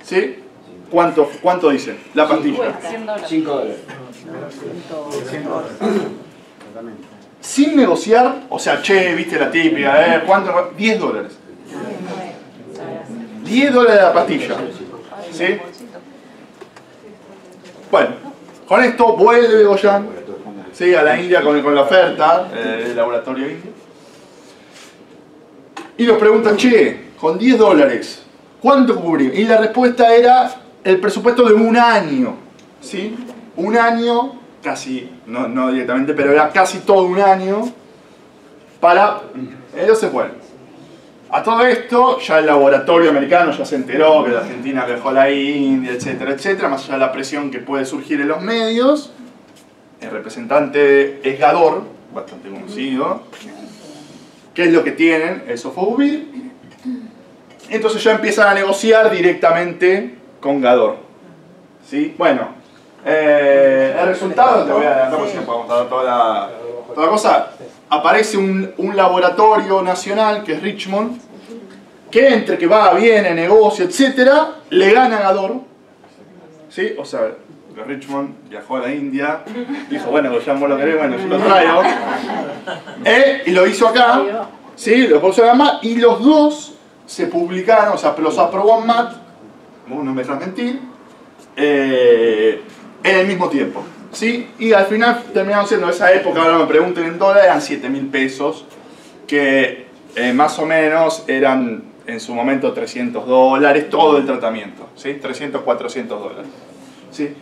¿Sí? ¿Cuánto dicen? La pastilla. $5. Sin negociar, o sea, che, viste la típica, ¿cuánto? $10. $10 la pastilla. ¿Sí? Bueno, con esto vuelve Goyan, ¿sí?, a la India con la oferta del laboratorio indio. Y nos preguntan, che, con $10, ¿cuánto cubrimos? Y la respuesta era el presupuesto de un año, ¿sí? Un año, casi, no directamente, pero era casi todo un año para... Entonces, bueno, a todo esto ya el laboratorio americano ya se enteró que la Argentina dejó a la India, etcétera, etcétera, más allá de la presión que puede surgir en los medios. El representante es Gador, bastante conocido. ¿Qué es lo que tienen? El Sofovir. Entonces ya empiezan a negociar directamente con Gador. ¿Sí? Bueno, el resultado, te voy a adelantar porque si no podemos dar toda la cosa. Aparece un laboratorio nacional que es Richmond, que entre que va, viene, negocia, etcétera, le gana a Gador. ¿Sí? O sea, Richmond viajó a la India, dijo, bueno, ya vos lo querés, bueno, yo lo traigo. Y lo hizo acá, ¿sí? Lo puso acá, y los dos se publicaron, o sea, los aprobó MAT, vos no me dejas mentir, en el mismo tiempo. ¿Sí? Y al final terminaron siendo, esa época, ahora me pregunten en dólares, eran 7.000 pesos, que más o menos eran en su momento $300, todo el tratamiento, ¿sí? 300, $400. ¿Sí?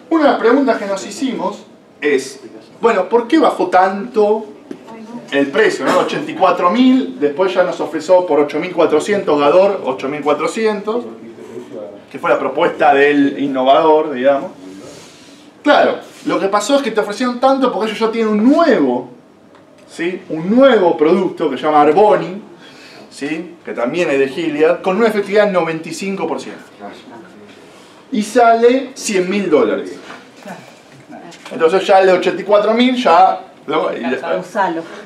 Una de las preguntas que nos hicimos es, bueno, ¿por qué bajó tanto el precio, ¿no? 84.000, después ya nos ofreció por 8.400 Gador, 8.400, que fue la propuesta del innovador, digamos. Claro, lo que pasó es que te ofrecieron tanto porque ellos ya tienen un nuevo, ¿sí?, un nuevo producto que se llama Arboni, ¿sí?, que también es de Gilead, con una efectividad del 95%. Y sale $100.000. Entonces ya el de 84.000 ya...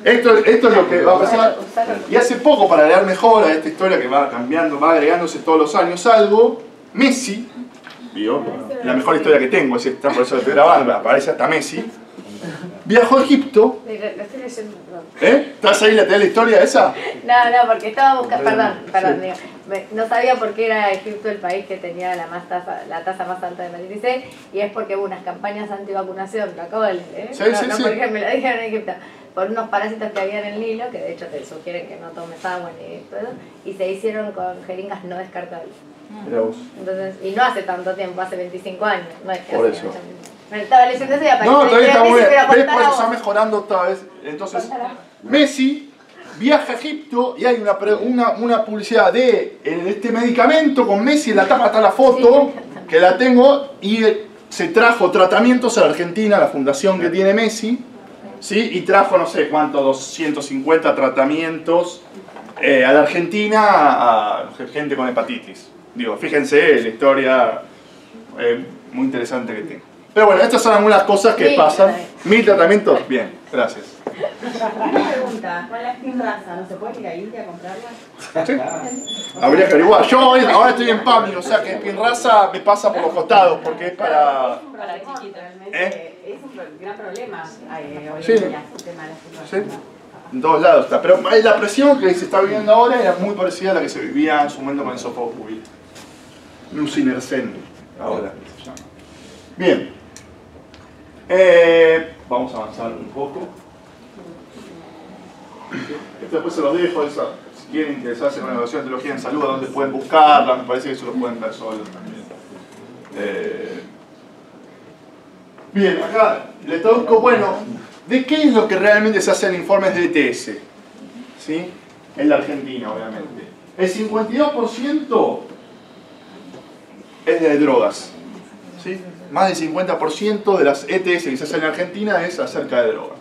Esto es lo que va a pasar. Y hace poco, para leer mejor a esta historia que va cambiando, va agregándose todos los años algo, Messi, ¿vio? La mejor historia que tengo es esta, por eso la estoy grabando, aparece hasta Messi. Viajó a Egipto. ¿Estás ahí, la historia esa? No, porque estaba buscando, perdón, digo, no sabía por qué era Egipto el país que tenía la tasa más alta de hepatitis C, y es porque hubo unas campañas antivacunación, lo acabo de leer, Sí, porque me lo dijeron en Egipto, por unos parásitos que había en el Nilo, que de hecho te sugieren que no tomes agua ni todo, y se hicieron con jeringas no descartables. Entonces, y no hace tanto tiempo, hace 25 años, no es que por hace eso. Me estaba leyendo eso y apareció. No, todavía está muy bien. Pero Después está mejorando otra vez. Entonces, Messi viaja a Egipto y hay una publicidad de este medicamento con Messi, en la tapa está la foto, que la tengo, y se trajo tratamientos a la Argentina, la fundación que tiene Messi, ¿sí? Y trajo no sé cuánto, 250 tratamientos a la Argentina a gente con hepatitis. Digo, fíjense la historia muy interesante que tengo. Pero bueno, estas son algunas cosas que pasan. 1000 tratamientos, bien, gracias. Una pregunta, ¿cuál es la raza? ¿No se puede ir a India a comprarla? Sí. Habría que averiguar. Yo ahora estoy en PAMI, o sea que Pinraza me pasa por los costados porque es para... Para chiquitos, realmente es un gran problema hoy Sí. en día, el tema de la Sí. En todos lados está. Pero la presión que se está viviendo ahora era muy parecida a la que se vivía en su momento con el Sofocul. Nusinersen, ahora se llama. Bien. Vamos a avanzar un poco. Esto después se los dejo. Si quieren interesarse en la evaluación de teología en salud, a dónde pueden buscarla, me parece que eso lo pueden ver solos también. Bien, acá le traduzco, bueno, ¿de qué es lo que realmente se hacen informes de ETS? ¿Sí? En la Argentina, obviamente. El 52% es de drogas. ¿Sí? Más del 50% de las ETS que se hacen en Argentina es acerca de drogas.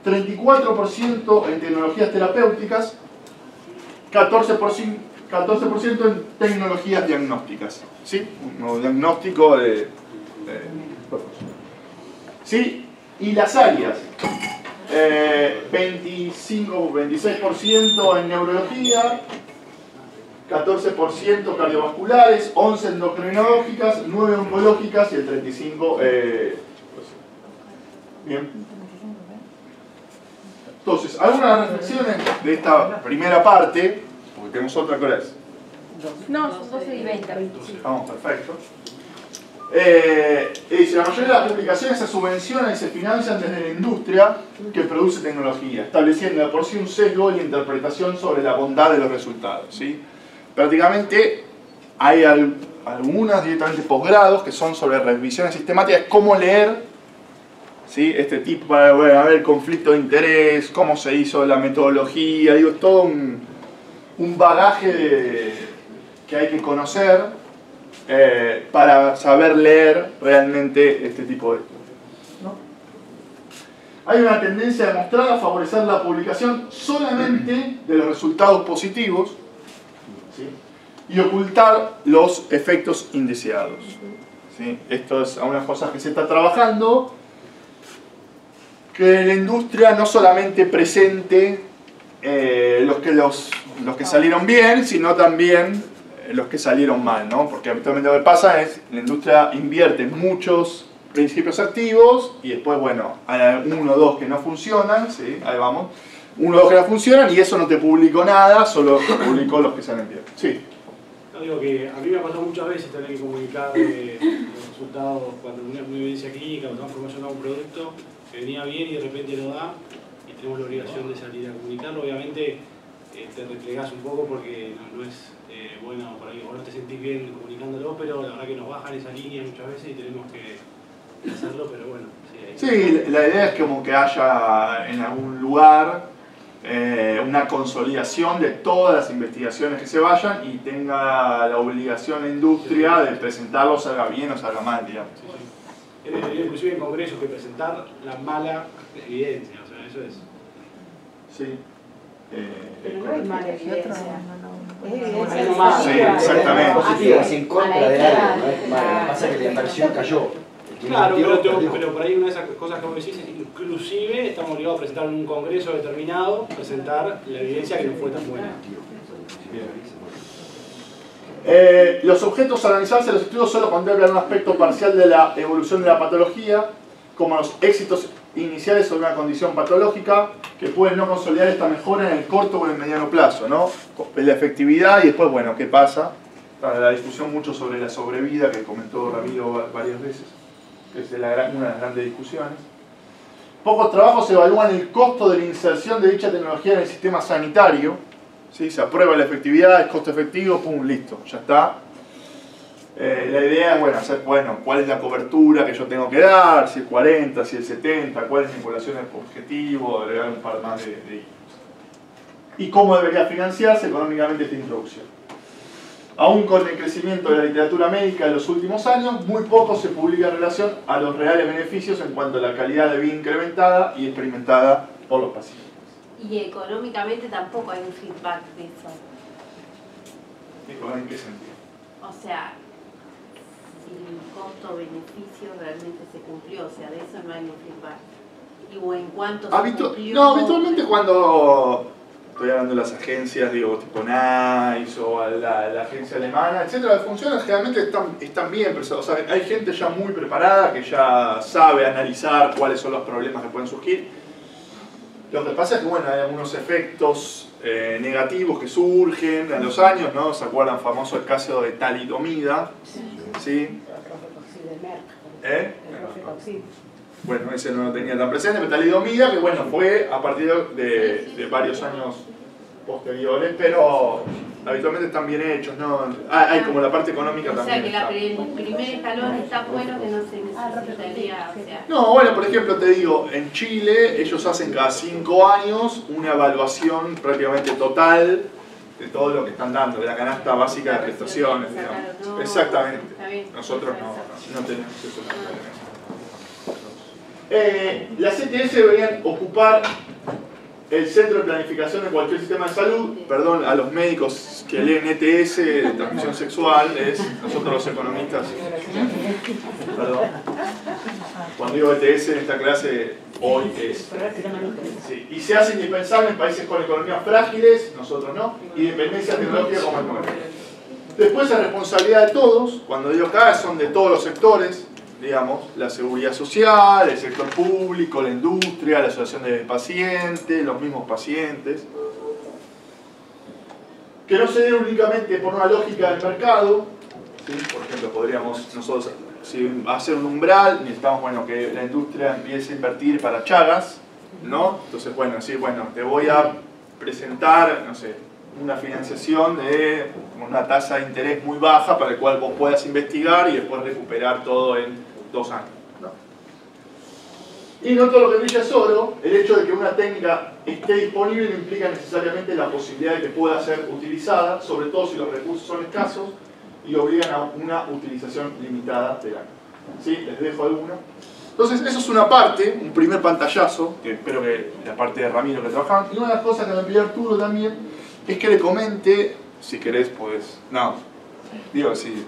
34% en tecnologías terapéuticas, 14% en tecnologías diagnósticas. ¿Sí? Un diagnóstico ¿sí? Y las áreas, 26% en neurología, 14% cardiovasculares, 11 endocrinológicas, 9 oncológicas y el 35%. Bien. Entonces, algunas reflexiones de esta primera parte, porque tenemos otra que es. No, son 12 y 20. Vamos, perfecto. Dice, la mayoría de las publicaciones se subvencionan y se financian desde la industria que produce tecnología, estableciendo de por sí un sesgo en la interpretación sobre la bondad de los resultados. ¿Sí? Prácticamente hay algunas directamente posgrados que son sobre revisiones sistemáticas, cómo leer, ¿sí? Este tipo para ver conflicto de interés, cómo se hizo la metodología, digo, es todo un bagaje que hay que conocer para saber leer realmente este tipo de estudios, ¿no? Hay una tendencia demostrada a favorecer la publicación solamente de los resultados positivos, ¿sí? Y ocultar los efectos indeseados, ¿sí? Esto es una cosa que se está trabajando, que la industria no solamente presente los que salieron bien, sino también los que salieron mal, ¿no? Porque habitualmente lo que pasa es que la industria invierte en muchos principios activos y después, bueno, hay uno o dos que no funcionan, ¿sí? Ahí vamos, uno o dos que no funcionan y eso no te publicó nada, solo publicó los que salen bien. Sí. No, digo que a mí me ha pasado muchas veces tener que comunicar los resultados cuando una evidencia clínica o estamos promocionando un producto que venía bien y de repente lo da y tenemos la obligación de salir a comunicarlo. Obviamente te replegás un poco porque no es bueno, por ahí vos no te sentís bien comunicándolo, pero la verdad que nos bajan esa línea muchas veces y tenemos que hacerlo, pero bueno. Sí, la idea es como que haya en algún lugar una consolidación de todas las investigaciones que se vayan y tenga la obligación la industria de presentarlo, salga bien o salga mal, digamos. He tenido inclusive en congresos que presentar la mala evidencia, o sea, eso es. Sí. Pero no es mala evidencia. Es evidencia sí, exactamente. Positiva, es en contra de algo, no es malo. Pasa que la inversión cayó. Claro, pero por ahí una de esas cosas que vos decís es inclusive estamos obligados a presentar en un congreso determinado, presentar la evidencia que no fue tan buena. Los objetos a analizarse en los estudios solo contemplan un aspecto parcial de la evolución de la patología, como los éxitos iniciales sobre una condición patológica, que pueden no consolidar esta mejora en el corto o en el mediano plazo, ¿no? La efectividad y después, bueno, ¿qué pasa? La discusión mucho sobre la sobrevida que comentó Ramiro varias veces, que es una de las grandes discusiones. Pocos trabajos evalúan el costo de la inserción de dicha tecnología en el sistema sanitario. ¿Sí? Se aprueba la efectividad, es costo efectivo, pum, listo, ya está. La idea es, bueno, hacer, cuál es la cobertura que yo tengo que dar, si el 40, si el 70, cuál es mi población objetivo, agregar un par más de ítems. Y cómo debería financiarse económicamente esta introducción. Aún con el crecimiento de la literatura médica en los últimos años, muy poco se publica en relación a los reales beneficios en cuanto a la calidad de vida incrementada y experimentada por los pacientes. Y económicamente tampoco hay un feedback de eso. ¿En qué sentido? O sea, si el costo-beneficio realmente se cumplió, o sea, de eso no hay un feedback. Y o en cuánto se cumplió. No, habitualmente cuando estoy hablando de las agencias, digo, tipo NICE o la agencia alemana, etcétera, funcionan generalmente están bien, pero, o sea, hay gente ya muy preparada que ya sabe analizar cuáles son los problemas que pueden surgir. Lo que pasa es que, bueno, hay algunos efectos negativos que surgen a los años, ¿no? ¿Se acuerdan famoso el caso de talidomida? ¿Sí? Bueno, ese no lo tenía tan presente, pero talidomida, que bueno, fue a partir de varios años posteriores, pero habitualmente están bien hechos, ¿no? Hay como la parte económica también. O sea, que el primer escalón está bueno, que no se necesitaría, o sea... No, bueno, por ejemplo, te digo, en Chile ellos hacen cada 5 años una evaluación prácticamente total de todo lo que están dando, de la canasta básica de prestaciones, digamos. Exactamente. Nosotros no tenemos eso. Las ETS deberían ocupar el centro de planificación de cualquier sistema de salud. Perdón a los médicos que leen ETS de transmisión sexual, es nosotros los economistas. Perdón. Cuando digo ETS en esta clase, hoy es. Sí. Y se hace indispensable en países con economías frágiles, nosotros no, y dependencia tecnológica como el nuestro. Después la responsabilidad de todos, cuando digo acá, son de todos los sectores, digamos, la seguridad social, el sector público, la industria, la asociación de pacientes, los mismos pacientes. Que no se dé únicamente por una lógica del mercado, ¿sí? Por ejemplo, podríamos nosotros, si va a ser un umbral, necesitamos, bueno, que la industria empiece a invertir para Chagas, ¿no? Entonces, bueno, decir, bueno, te voy a presentar, no sé, una financiación de una tasa de interés muy baja para el cual vos puedas investigar y después recuperar todo en 2 años, ¿no? Y no todo lo que brilla es oro. El hecho de que una técnica esté disponible no implica necesariamente la posibilidad de que pueda ser utilizada, sobre todo si los recursos son escasos y obligan a una utilización limitada del año. ¿Sí? Les dejo alguno. Entonces, eso es una parte, un primer pantallazo, que espero que la parte de Ramiro que trabajan. Y una de las cosas que me pidió Arturo también es que le comente, si querés, pues, no, digo, si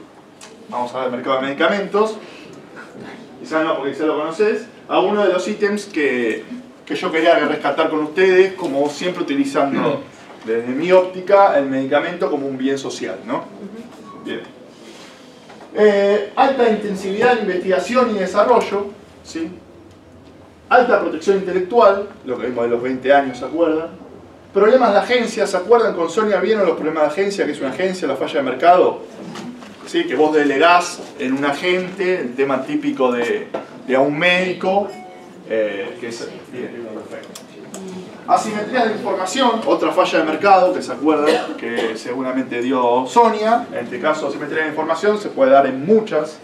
vamos a ver el mercado de medicamentos, quizás no porque quizás lo conoces, a uno de los ítems que yo quería rescatar con ustedes, como siempre utilizando desde mi óptica el medicamento como un bien social, ¿no? Bien. Alta intensividad de investigación y desarrollo, ¿sí? Alta protección intelectual, lo que vimos de los 20 años, ¿se acuerdan? Problemas de agencia, ¿se acuerdan? Con Sonia vieron los problemas de agencia, que es una agencia, la falla de mercado. ¿Sí? Que vos delegás en un agente, el tema típico de a un médico, que es bien, perfecto. Asimetría de información, otra falla de mercado, que se acuerdan, que seguramente dio Sonia. En este caso, asimetría de información se puede dar en muchas,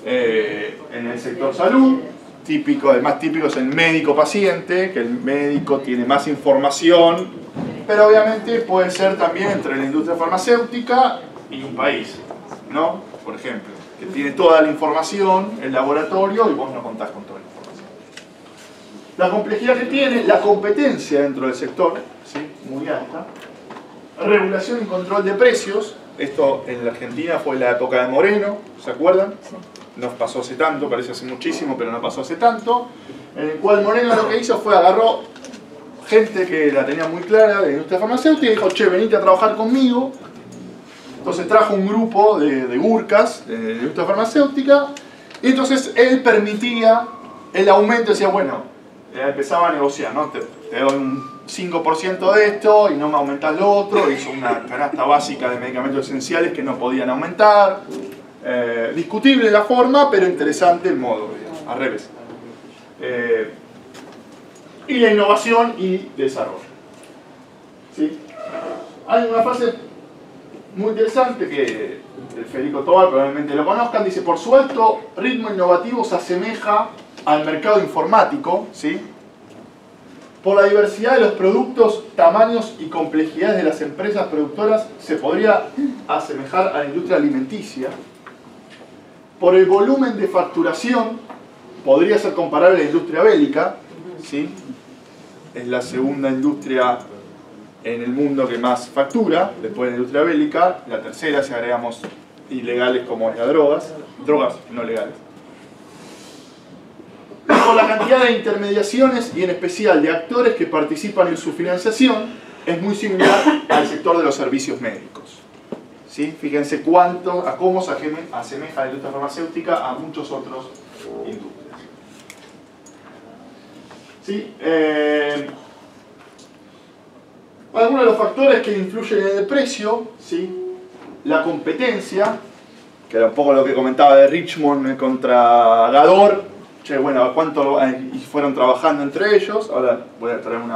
en el sector salud. Típico, el más típico es el médico-paciente, que el médico tiene más información, pero obviamente puede ser también entre la industria farmacéutica y un país, ¿no? Por ejemplo, que tiene toda la información, el laboratorio, y vos no contás con toda la información. La complejidad que tiene, la competencia dentro del sector, ¿sí? Muy alta. Regulación y control de precios, esto en la Argentina fue la época de Moreno, ¿se acuerdan? Sí. No pasó hace tanto, parece hace muchísimo, pero no pasó hace tanto. En el cual Moreno lo que hizo fue agarró gente que la tenía muy clara de la industria farmacéutica y dijo, che, venite a trabajar conmigo. Entonces trajo un grupo de gurkas de la industria farmacéutica y entonces él permitía el aumento, decía, bueno, empezaba a negociar, ¿no? Te doy un 5% de esto y no me aumentas lo otro. Hizo una canasta básica de medicamentos esenciales que no podían aumentar. Discutible la forma, pero interesante el modo, digamos, al revés. Y la innovación y desarrollo. ¿Sí? Hay una frase muy interesante que el Federico Tobar probablemente lo conozcan, dice, por su alto ritmo innovativo se asemeja al mercado informático, ¿sí? Por la diversidad de los productos, tamaños y complejidades de las empresas productoras se podría asemejar a la industria alimenticia. Por el volumen de facturación podría ser comparable a la industria bélica, ¿sí? es la segunda industria en el mundo que más factura, después de la industria bélica. La tercera, si agregamos ilegales como las drogas no legales. Por la cantidad de intermediaciones y en especial de actores que participan en su financiación, es muy similar al sector de los servicios médicos. ¿Sí? Fíjense cómo se asemeja la industria farmacéutica a muchos otros industrias. ¿Sí? Algunos de los factores que influyen en el precio, ¿sí? La competencia, que era un poco lo que comentaba de Richmond contra Gador. Che, bueno, cuánto fueron trabajando entre ellos. Ahora voy a traer un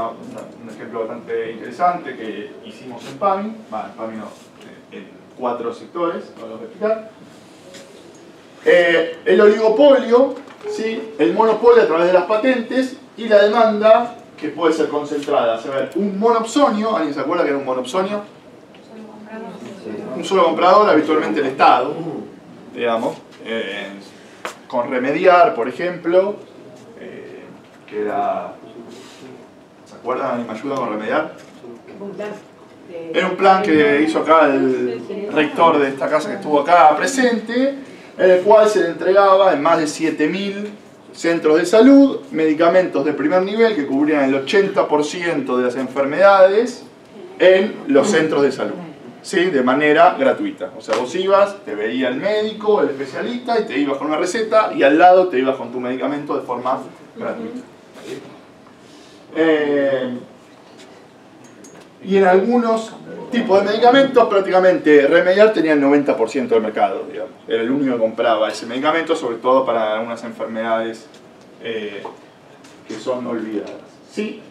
ejemplo bastante interesante que hicimos en PAMI. Bueno, en PAMI no, en 4 sectores, ahora lo voy a explicar. El oligopolio, ¿sí? El monopolio a través de las patentes y la demanda que puede ser concentrada. A ver, un monopsonio, ¿alguien se acuerda que era un monopsonio? Un solo comprador, habitualmente el Estado, digamos. Con Remediar, por ejemplo, que era... ¿Se acuerdan? ¿Alguien me ayuda con Remediar? Era un plan que hizo acá el rector de esta casa que estuvo acá presente, en el cual se le entregaba en más de 7.000 centros de salud medicamentos de primer nivel que cubrían el 80% de las enfermedades en los centros de salud. ¿Sí? De manera gratuita. O sea, vos ibas, te veía el médico, el especialista, y te ibas con una receta, y al lado te ibas con tu medicamento de forma gratuita. Y en algunos tipos de medicamentos, prácticamente Remediar tenía el 90% del mercado, digamos. Era el único que compraba ese medicamento, sobre todo para algunas enfermedades que son olvidadas. ¿Sí?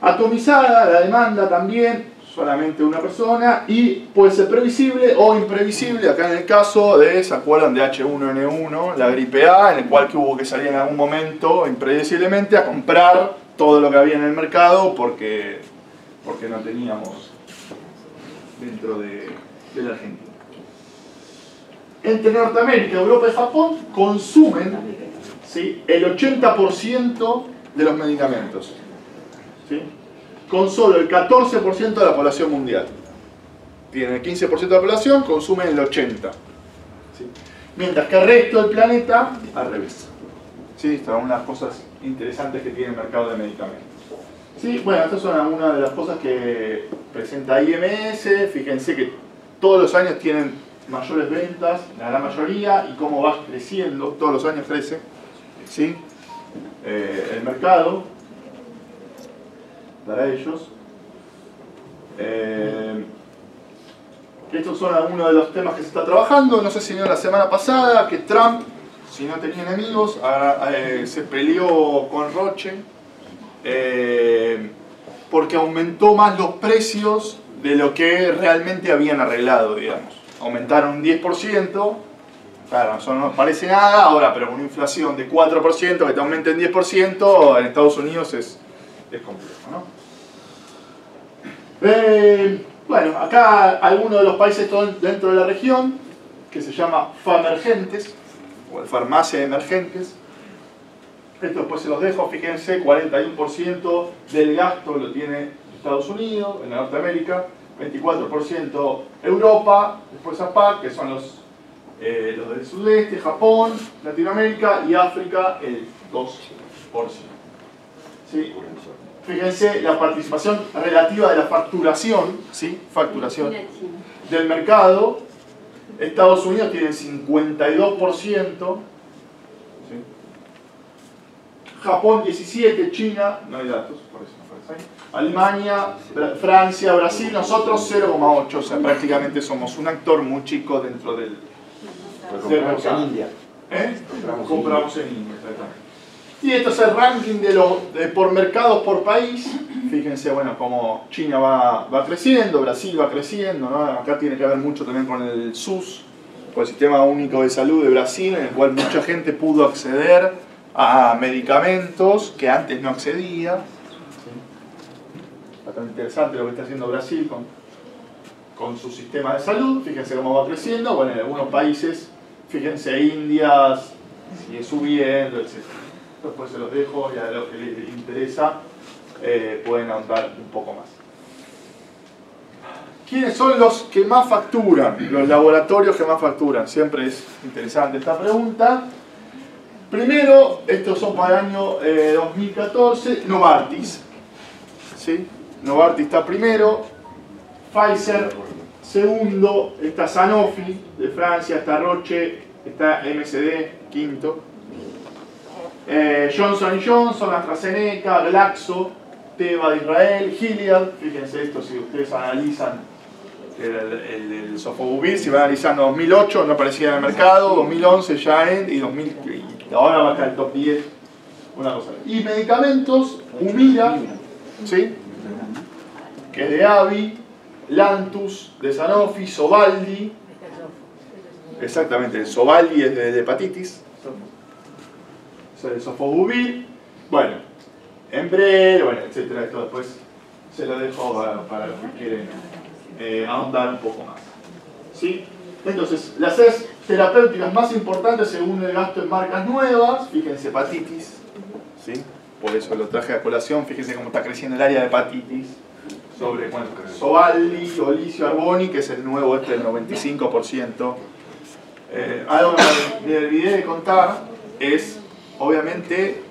Atomizada la demanda también, solamente una persona, y puede ser previsible o imprevisible. Acá en el caso de, ¿se acuerdan de H1N1, la gripe A, en el cual que hubo que salir en algún momento imprevisiblemente a comprar todo lo que había en el mercado porque no teníamos dentro de la Argentina. Entre Norteamérica, Europa y Japón consumen, ¿sí? El 80% de los medicamentos, ¿sí? Con solo el 14% de la población mundial. Tienen el 15% de la población, consumen el 80%. ¿Sí? Mientras que el resto del planeta, al revés. ¿Sí? Estas son unas cosas interesantes que tiene el mercado de medicamentos. ¿Sí? Bueno, estas son algunas de las cosas que presenta IMS. Fíjense que todos los años tienen mayores ventas, la gran mayoría, y cómo va creciendo, todos los años crece. ¿Sí? El mercado para ellos. Estos son algunos de los temas que se está trabajando. No sé si vieron la semana pasada que Trump, si no tenía enemigos, se peleó con Roche porque aumentó más los precios de lo que realmente habían arreglado, digamos. Aumentaron un 10%, claro, eso no nos parece nada ahora, pero con una inflación de 4% que te aumenten 10% en Estados Unidos es complejo, ¿no? Bueno, acá algunos de los países dentro de la región que se llama FAMERGENTES o farmacia emergentes. Esto después se los dejo, fíjense, 41% del gasto lo tiene Estados Unidos, en Norteamérica, 24% Europa, después APAC, que son los del sudeste, Japón, Latinoamérica, y África el 2%. ¿Sí? Fíjense la participación relativa de la facturación, ¿sí? Facturación del mercado. Estados Unidos tiene 52%, ¿sí? Japón 17%, China, no hay datos, por eso no aparece ahí. Alemania, Francia, Brasil, nosotros 0,8%, o sea, prácticamente somos un actor muy chico dentro del mercado. En India. Compramos en India, exactamente. Y esto es el ranking por mercados por país. Fíjense, bueno, como China va creciendo, Brasil va creciendo, ¿no? Acá tiene que ver mucho también con el SUS, con el Sistema Único de Salud de Brasil, en el cual mucha gente pudo acceder a medicamentos que antes no accedía. ¿Sí? Bastante interesante lo que está haciendo Brasil con su sistema de salud. Fíjense cómo va creciendo. Bueno, en algunos países, fíjense, India sigue subiendo, etc. Después se los dejo y a los que les interesa pueden ahondar un poco más. ¿Quiénes son los que más facturan? Los laboratorios que más facturan. Siempre es interesante esta pregunta. Primero, estos son para el año 2014, Novartis. ¿Sí? Novartis está primero, Pfizer segundo, está Sanofi de Francia, está Roche, está MSD quinto, Johnson & Johnson, AstraZeneca, Glaxo, Teva de Israel, Gilead. Fíjense esto, si ustedes analizan el Sofovir, si van analizando 2008 no aparecía en el mercado, 2011 ya y 2000, y ahora va a estar el top 10, una cosa. Y medicamentos, Humira, ¿sí? Que es de AbbVie, Lantus de Sanofi, Sovaldi, exactamente, el Sovaldi es de hepatitis, el Sofovir, bueno, Embraer, bueno, etcétera. Esto después se lo dejo para los que quieren ahondar un poco más. ¿Sí? Entonces, las seis terapéuticas más importantes según el gasto en marcas nuevas, fíjense, hepatitis, ¿sí? Por eso lo traje a colación, fíjense cómo está creciendo el área de hepatitis. Sobre, bueno, Sovaldi, Olicio Arboni, que es el nuevo del 95%. Algo que me olvidé de contar es, obviamente,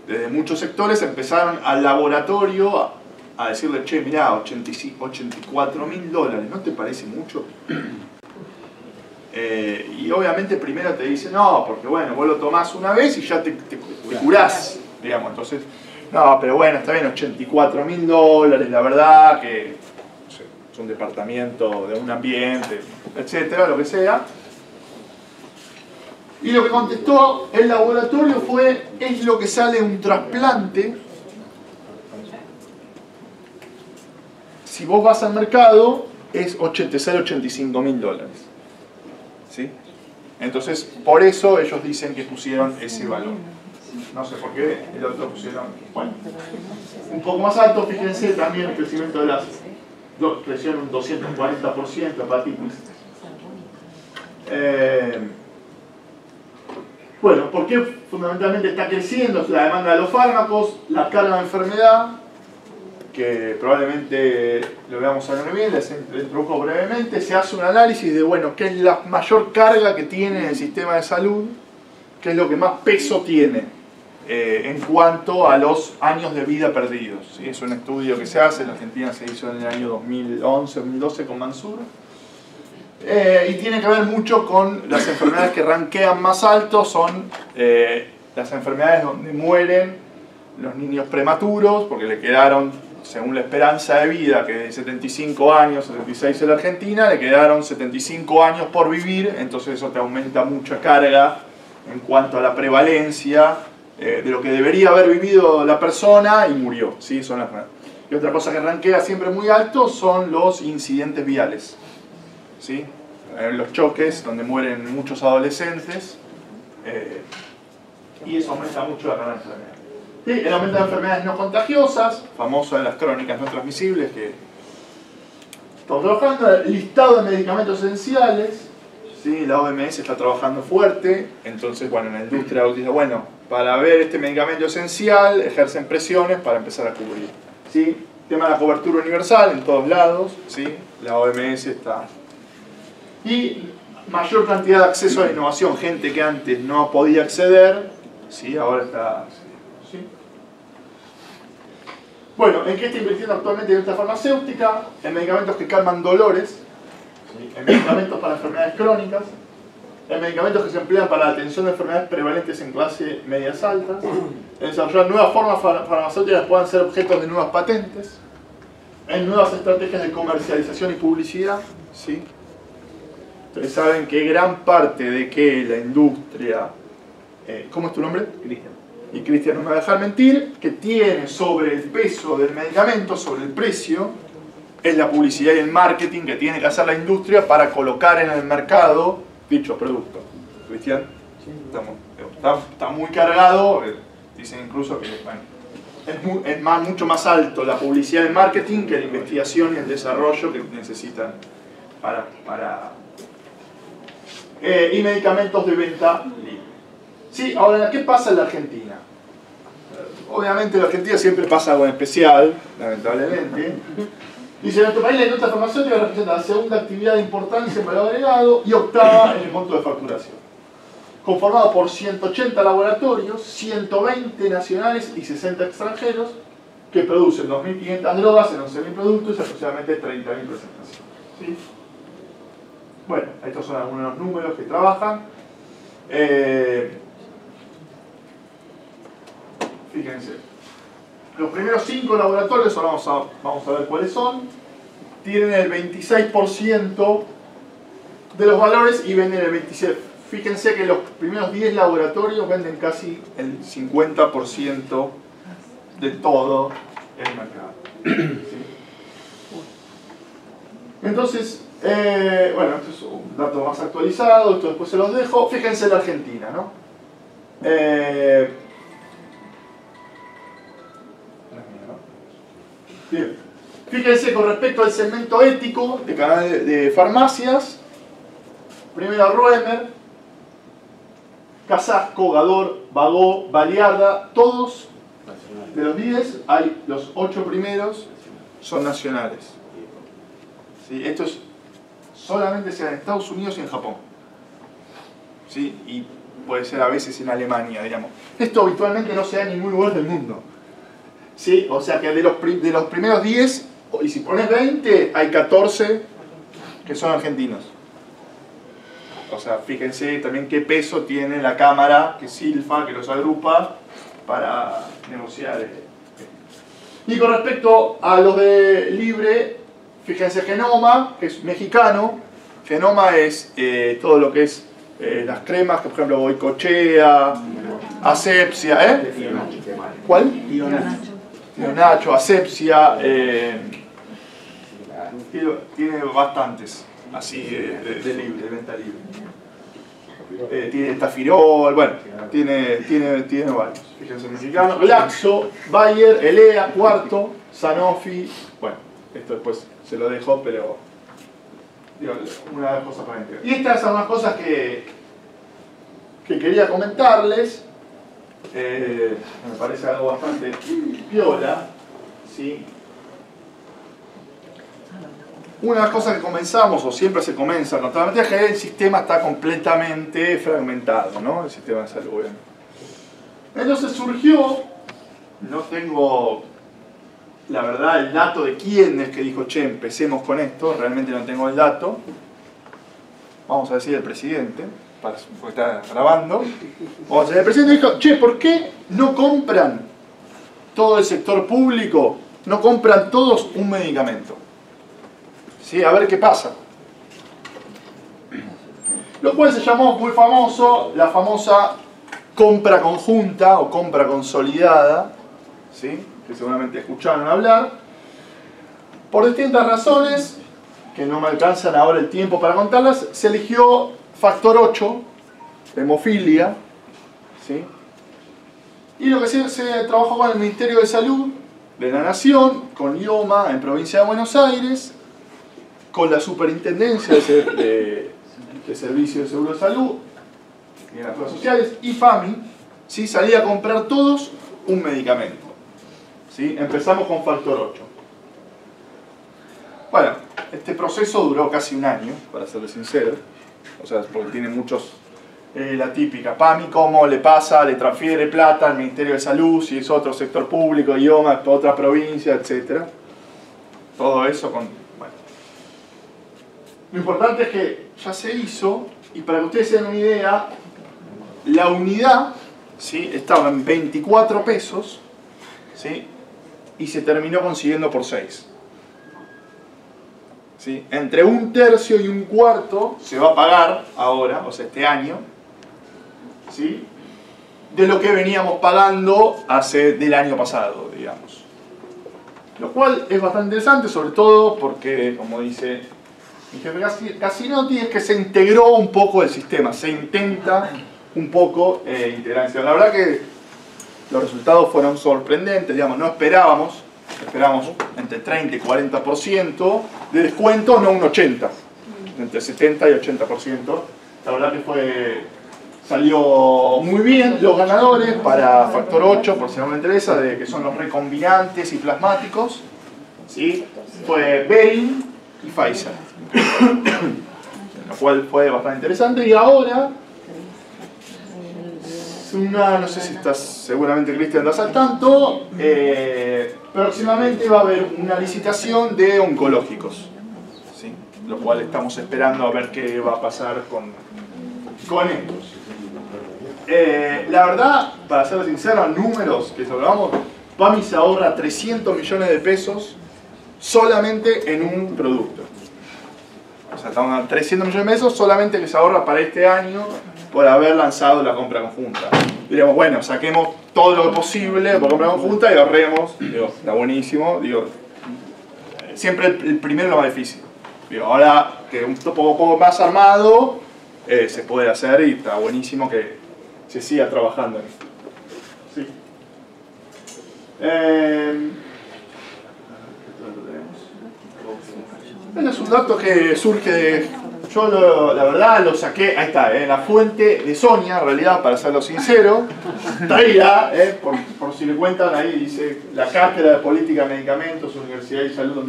desde muchos sectores empezaron al laboratorio a decirle, che, mirá, $84.000, ¿no te parece mucho? Y obviamente primero te dicen, no, porque bueno, vos lo tomás una vez y ya te curás, digamos. Entonces, no, pero bueno, está bien, $84.000, la verdad que no sé, es un departamento de un ambiente, etcétera, lo que sea. Y lo que contestó el laboratorio fue, es lo que sale un trasplante. Si vos vas al mercado, es $85.000. ¿Sí? Entonces, por eso ellos dicen que pusieron ese valor. No sé por qué, el otro pusieron, bueno, un poco más alto. Fíjense también el crecimiento de las, crecieron un 240% hepatitis. Bueno, ¿por qué fundamentalmente está creciendo? La demanda de los fármacos, la carga de enfermedad, que probablemente lo veamos ahora bien, les introdujo brevemente. Se hace un análisis de, bueno, qué es la mayor carga que tiene el sistema de salud, qué es lo que más peso tiene en cuanto a los años de vida perdidos. ¿Sí? Es un estudio que se hace, en Argentina se hizo en el año 2011-2012 con Mansur. Y tiene que ver mucho con las enfermedades que rankean más alto, son las enfermedades donde mueren los niños prematuros, porque le quedaron, según la esperanza de vida, que de 75 años, 76 en la Argentina, le quedaron 75 años por vivir, entonces eso te aumenta mucha carga en cuanto a la prevalencia de lo que debería haber vivido la persona y murió. ¿Sí? Son las... Y otra cosa que rankea siempre muy alto son los incidentes viales. ¿Sí? Los choques donde mueren muchos adolescentes y eso aumenta mucho la carga de enfermedad. ¿Sí? El aumento de enfermedades no contagiosas, famoso de las crónicas no transmisibles que estamos trabajando, el listado de medicamentos esenciales. ¿Sí? La OMS está trabajando fuerte, entonces bueno, en la industria dice, bueno, para ver este medicamento esencial ejercen presiones para empezar a cubrir. ¿Sí? Tema de la cobertura universal en todos lados, ¿sí? La OMS está... Y mayor cantidad de acceso a la innovación, gente que antes no podía acceder, ¿sí? Ahora está... ¿sí? Bueno, ¿en qué está invirtiendo actualmente la industria farmacéutica? En medicamentos que calman dolores, ¿sí? En medicamentos para enfermedades crónicas, en medicamentos que se emplean para la atención de enfermedades prevalentes en clase medias altas, en desarrollar nuevas formas farmacéuticas que puedan ser objetos de nuevas patentes, en nuevas estrategias de comercialización y publicidad, ¿sí? Ustedes saben que gran parte de que la industria, ¿cómo es tu nombre? Cristian. Y Cristian no me va a dejar mentir, que tiene sobre el peso del medicamento, sobre el precio, es la publicidad y el marketing que tiene que hacer la industria para colocar en el mercado dicho producto. Cristian, está muy cargado, dicen incluso que bueno, es mucho más alto la publicidad y el marketing que la investigación y el desarrollo que necesitan y medicamentos de venta libre. Sí, ahora, ¿qué pasa en la Argentina? obviamente en Argentina siempre pasa algo en especial, lamentablemente. Dice, nuestro país la industria farmacéutica representa la segunda actividad de importancia en valor agregado y octava en el monto de facturación. Conformado por 180 laboratorios, 120 nacionales y 60 extranjeros, que producen 2.500 drogas en 11.000 productos y aproximadamente 30.000 presentaciones. ¿Sí? Bueno, estos son algunos de los números que trabajan. Fíjense, los primeros 5 laboratorios, ahora vamos a ver cuáles son, tienen el 26% de los valores y venden el 27%. Fíjense que los primeros 10 laboratorios venden casi el 50% de todo el mercado. ¿Sí? Entonces, bueno, esto es un dato más actualizado, esto después se los dejo. Fíjense la Argentina, ¿no? Bien. Fíjense con respecto al segmento ético de canal de farmacias. Primero Roemer, Casasco, Gador, Bagó, Baliarda, todos de los 10, hay los 8 primeros son nacionales. ¿Sí? Esto es solamente sea en Estados Unidos y en Japón. ¿Sí? Y puede ser a veces en Alemania, digamos. Esto habitualmente no se da en ningún lugar del mundo. ¿Sí? O sea que de los primeros 10, y si pones 20, hay 14 que son argentinos. O sea, fíjense también qué peso tiene la Cámara, que Silfa, que los agrupa, para negociar. Y con respecto a los de Libre, fíjense Genoma, que es mexicano. Genoma es todo lo que es las cremas, que por ejemplo Boicochea, Asepsia, ¿cuál? Tío Nacho, Asepsia, tiene bastantes así de libre, de venta libre. Tiene Tafirol, bueno, tiene varios. Fíjense, mexicano, Glaxo, Bayer, Elea, Cuarto, Sanofi, bueno, esto después se lo dejo, pero digo, una cosa para entender. Y estas son las cosas que quería comentarles. Me parece algo bastante piola, ¿sí? Una de las cosas que comenzamos, o siempre se comienza con toda la materia, es que el sistema está completamente fragmentado, ¿no? El sistema de salud. Entonces surgió, no tengo la verdad el dato de quién es que dijo, che, empecemos con esto, realmente no tengo el dato. Vamos a decir el presidente, porque está grabando. Vamos a decir, el presidente dijo, che, ¿por qué no compran todo el sector público, no compran todos un medicamento? ¿Sí? A ver qué pasa. Lo cual se llamó muy famoso, la famosa compra conjunta o compra consolidada, ¿sí? Que seguramente escucharon hablar. Por distintas razones, que no me alcanzan ahora el tiempo para contarlas, se eligió factor 8, hemofilia, ¿sí? Y lo que se trabajó con el Ministerio de Salud de la Nación, con IOMA en Provincia de Buenos Aires, con la Superintendencia de Servicios de Seguro de Salud y en las cosas sociales, y FAMI, ¿sí? Salía a comprar todos un medicamento. ¿Sí? Empezamos con factor 8. Bueno, este proceso duró casi un año, para serles sincero. O sea, porque tiene muchos... la típica, PAMI, ¿cómo le pasa? Le transfiere plata al Ministerio de Salud, si es otro sector público, IOMA, otra provincia, etc. Todo eso con... Bueno. Lo importante es que ya se hizo, y para que ustedes se den una idea, la unidad, ¿sí? Estaba en 24 pesos, ¿sí? Y se terminó consiguiendo por 6. ¿Sí? Entre 1/3 y 1/4 se va a pagar ahora, o sea, este año, ¿sí? De lo que veníamos pagando del año pasado, digamos. Lo cual es bastante interesante, sobre todo porque, como dice mi jefe Casinotti, es que se integró un poco el sistema, se intenta un poco integrar. La verdad que los resultados fueron sorprendentes, digamos, no esperábamos entre 30 y 40% de descuento, no un 80%, entre 70 y 80%. La verdad que salió muy bien. Los ganadores para factor 8, por si no me interesa, de que son los recombinantes y plasmáticos, ¿sí? Fue Behring y Pfizer. Lo cual fue bastante interesante. Y ahora, no sé si estás, seguramente Cristian estás al tanto, próximamente va a haber una licitación de oncológicos, ¿sí? Lo cual estamos esperando a ver qué va a pasar con estos. La verdad, para ser sincero, números que hablamos, PAMI se ahorra 300 millones de pesos solamente en un producto. O sea, estamos a 300 millones de pesos solamente que se ahorra para este año por haber lanzado la compra conjunta. Diríamos, bueno, saquemos todo lo posible por compra conjunta y ahorremos. Digo, está buenísimo. Digo, siempre el primero es lo más difícil. Digo, ahora que un poco más armado, se puede hacer y está buenísimo que se siga trabajando en esto. Sí. Este es un dato que surge de... Yo la verdad lo saqué, ahí está, la fuente de Sonia, en realidad, para serlo sincero. Está ahí, por si le cuentan, ahí dice la Cátedra de Política de Medicamentos, Universidad de Salud.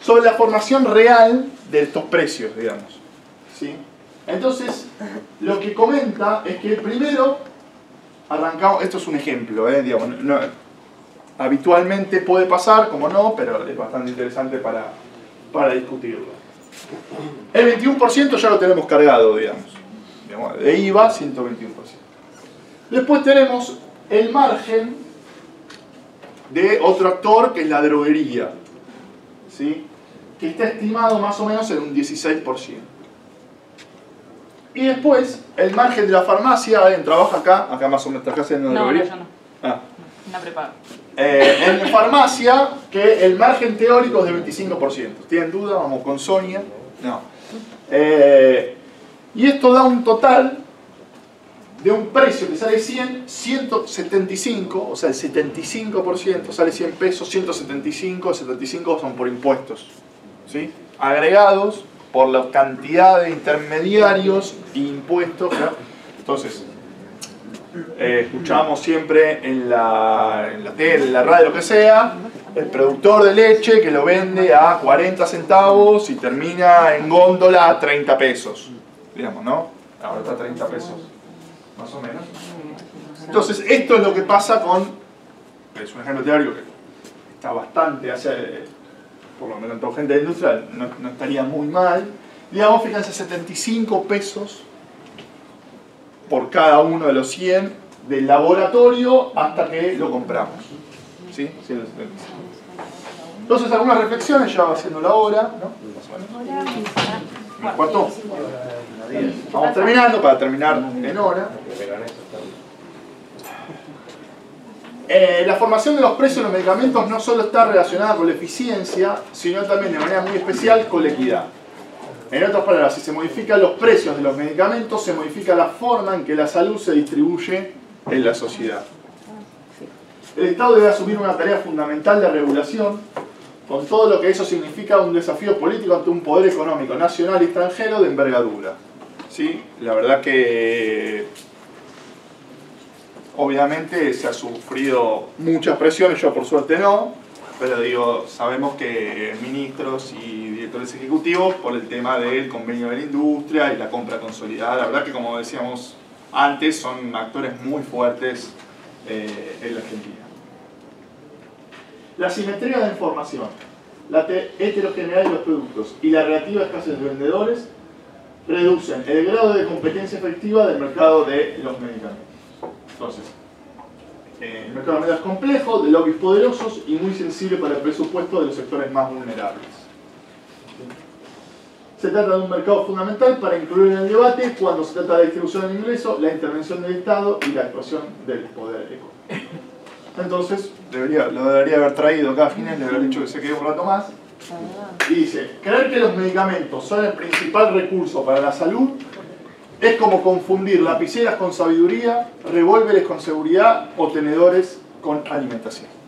Sobre la formación real de estos precios, digamos. ¿Sí? Entonces, lo que comenta es que primero arrancamos, esto es un ejemplo, digamos, habitualmente puede pasar, como no, pero es bastante interesante para discutirlo. El 21% ya lo tenemos cargado, digamos, de IVA, 121%. Después tenemos el margen de otro actor, que es la droguería, ¿sí? Que está estimado más o menos en un 16%. Y después, el margen de la farmacia, ¿alguien trabaja acá más o menos está haciendo droguería? No, yo no. Ah. Una prepaga. En farmacia, que el margen teórico es de 25%. ¿Tienen duda? Vamos con Sonia. No. Y esto da un total de un precio que sale 175, o sea el 75% sale 100 pesos, 175, 75 son por impuestos, ¿sí? Agregados por la cantidad de intermediarios e impuestos, ¿no? Entonces, escuchamos siempre en la tele, en la radio, lo que sea, el productor de leche que lo vende a 40 centavos y termina en góndola a 30 pesos, digamos, ¿no? Ahora está a 30 pesos, más o menos. Entonces, esto es lo que pasa con, es un ejemplo teórico que está bastante, por lo menos en toda gente de industria, no estaría muy mal. Digamos, fíjense, 75 pesos por cada uno de los 100 del laboratorio hasta que lo compramos. ¿Sí? 175. Entonces, algunas reflexiones, ya va siendo la hora, ¿no? ¿Cuánto? Vamos terminando, para terminar en hora. La formación de los precios de los medicamentos no solo está relacionada con la eficiencia, sino también de manera muy especial con la equidad. En otras palabras, si se modifican los precios de los medicamentos, se modifica la forma en que la salud se distribuye en la sociedad. El Estado debe asumir una tarea fundamental de regulación, con todo lo que eso significa un desafío político ante un poder económico nacional y extranjero de envergadura. ¿Sí? La verdad que obviamente se ha sufrido muchas presiones, yo por suerte no, pero digo, sabemos que ministros y directores ejecutivos por el tema del convenio de la industria y la compra consolidada, la verdad que como decíamos antes, son actores muy fuertes en la Argentina. La simetría de información, la heterogeneidad de los productos y la relativa escasez de vendedores reducen el grado de competencia efectiva del mercado de los medicamentos. Entonces, el mercado de medicamentos es complejo, de lobbies poderosos y muy sensible para el presupuesto de los sectores más vulnerables. Se trata de un mercado fundamental para incluir en el debate cuando se trata de la distribución del ingreso, la intervención del Estado y la actuación del poder económico. Entonces, lo debería haber traído acá a fines, le haber dicho que se quede un rato más. Y dice, creer que los medicamentos son el principal recurso para la salud es como confundir lapiceras con sabiduría, revólveres con seguridad o tenedores con alimentación.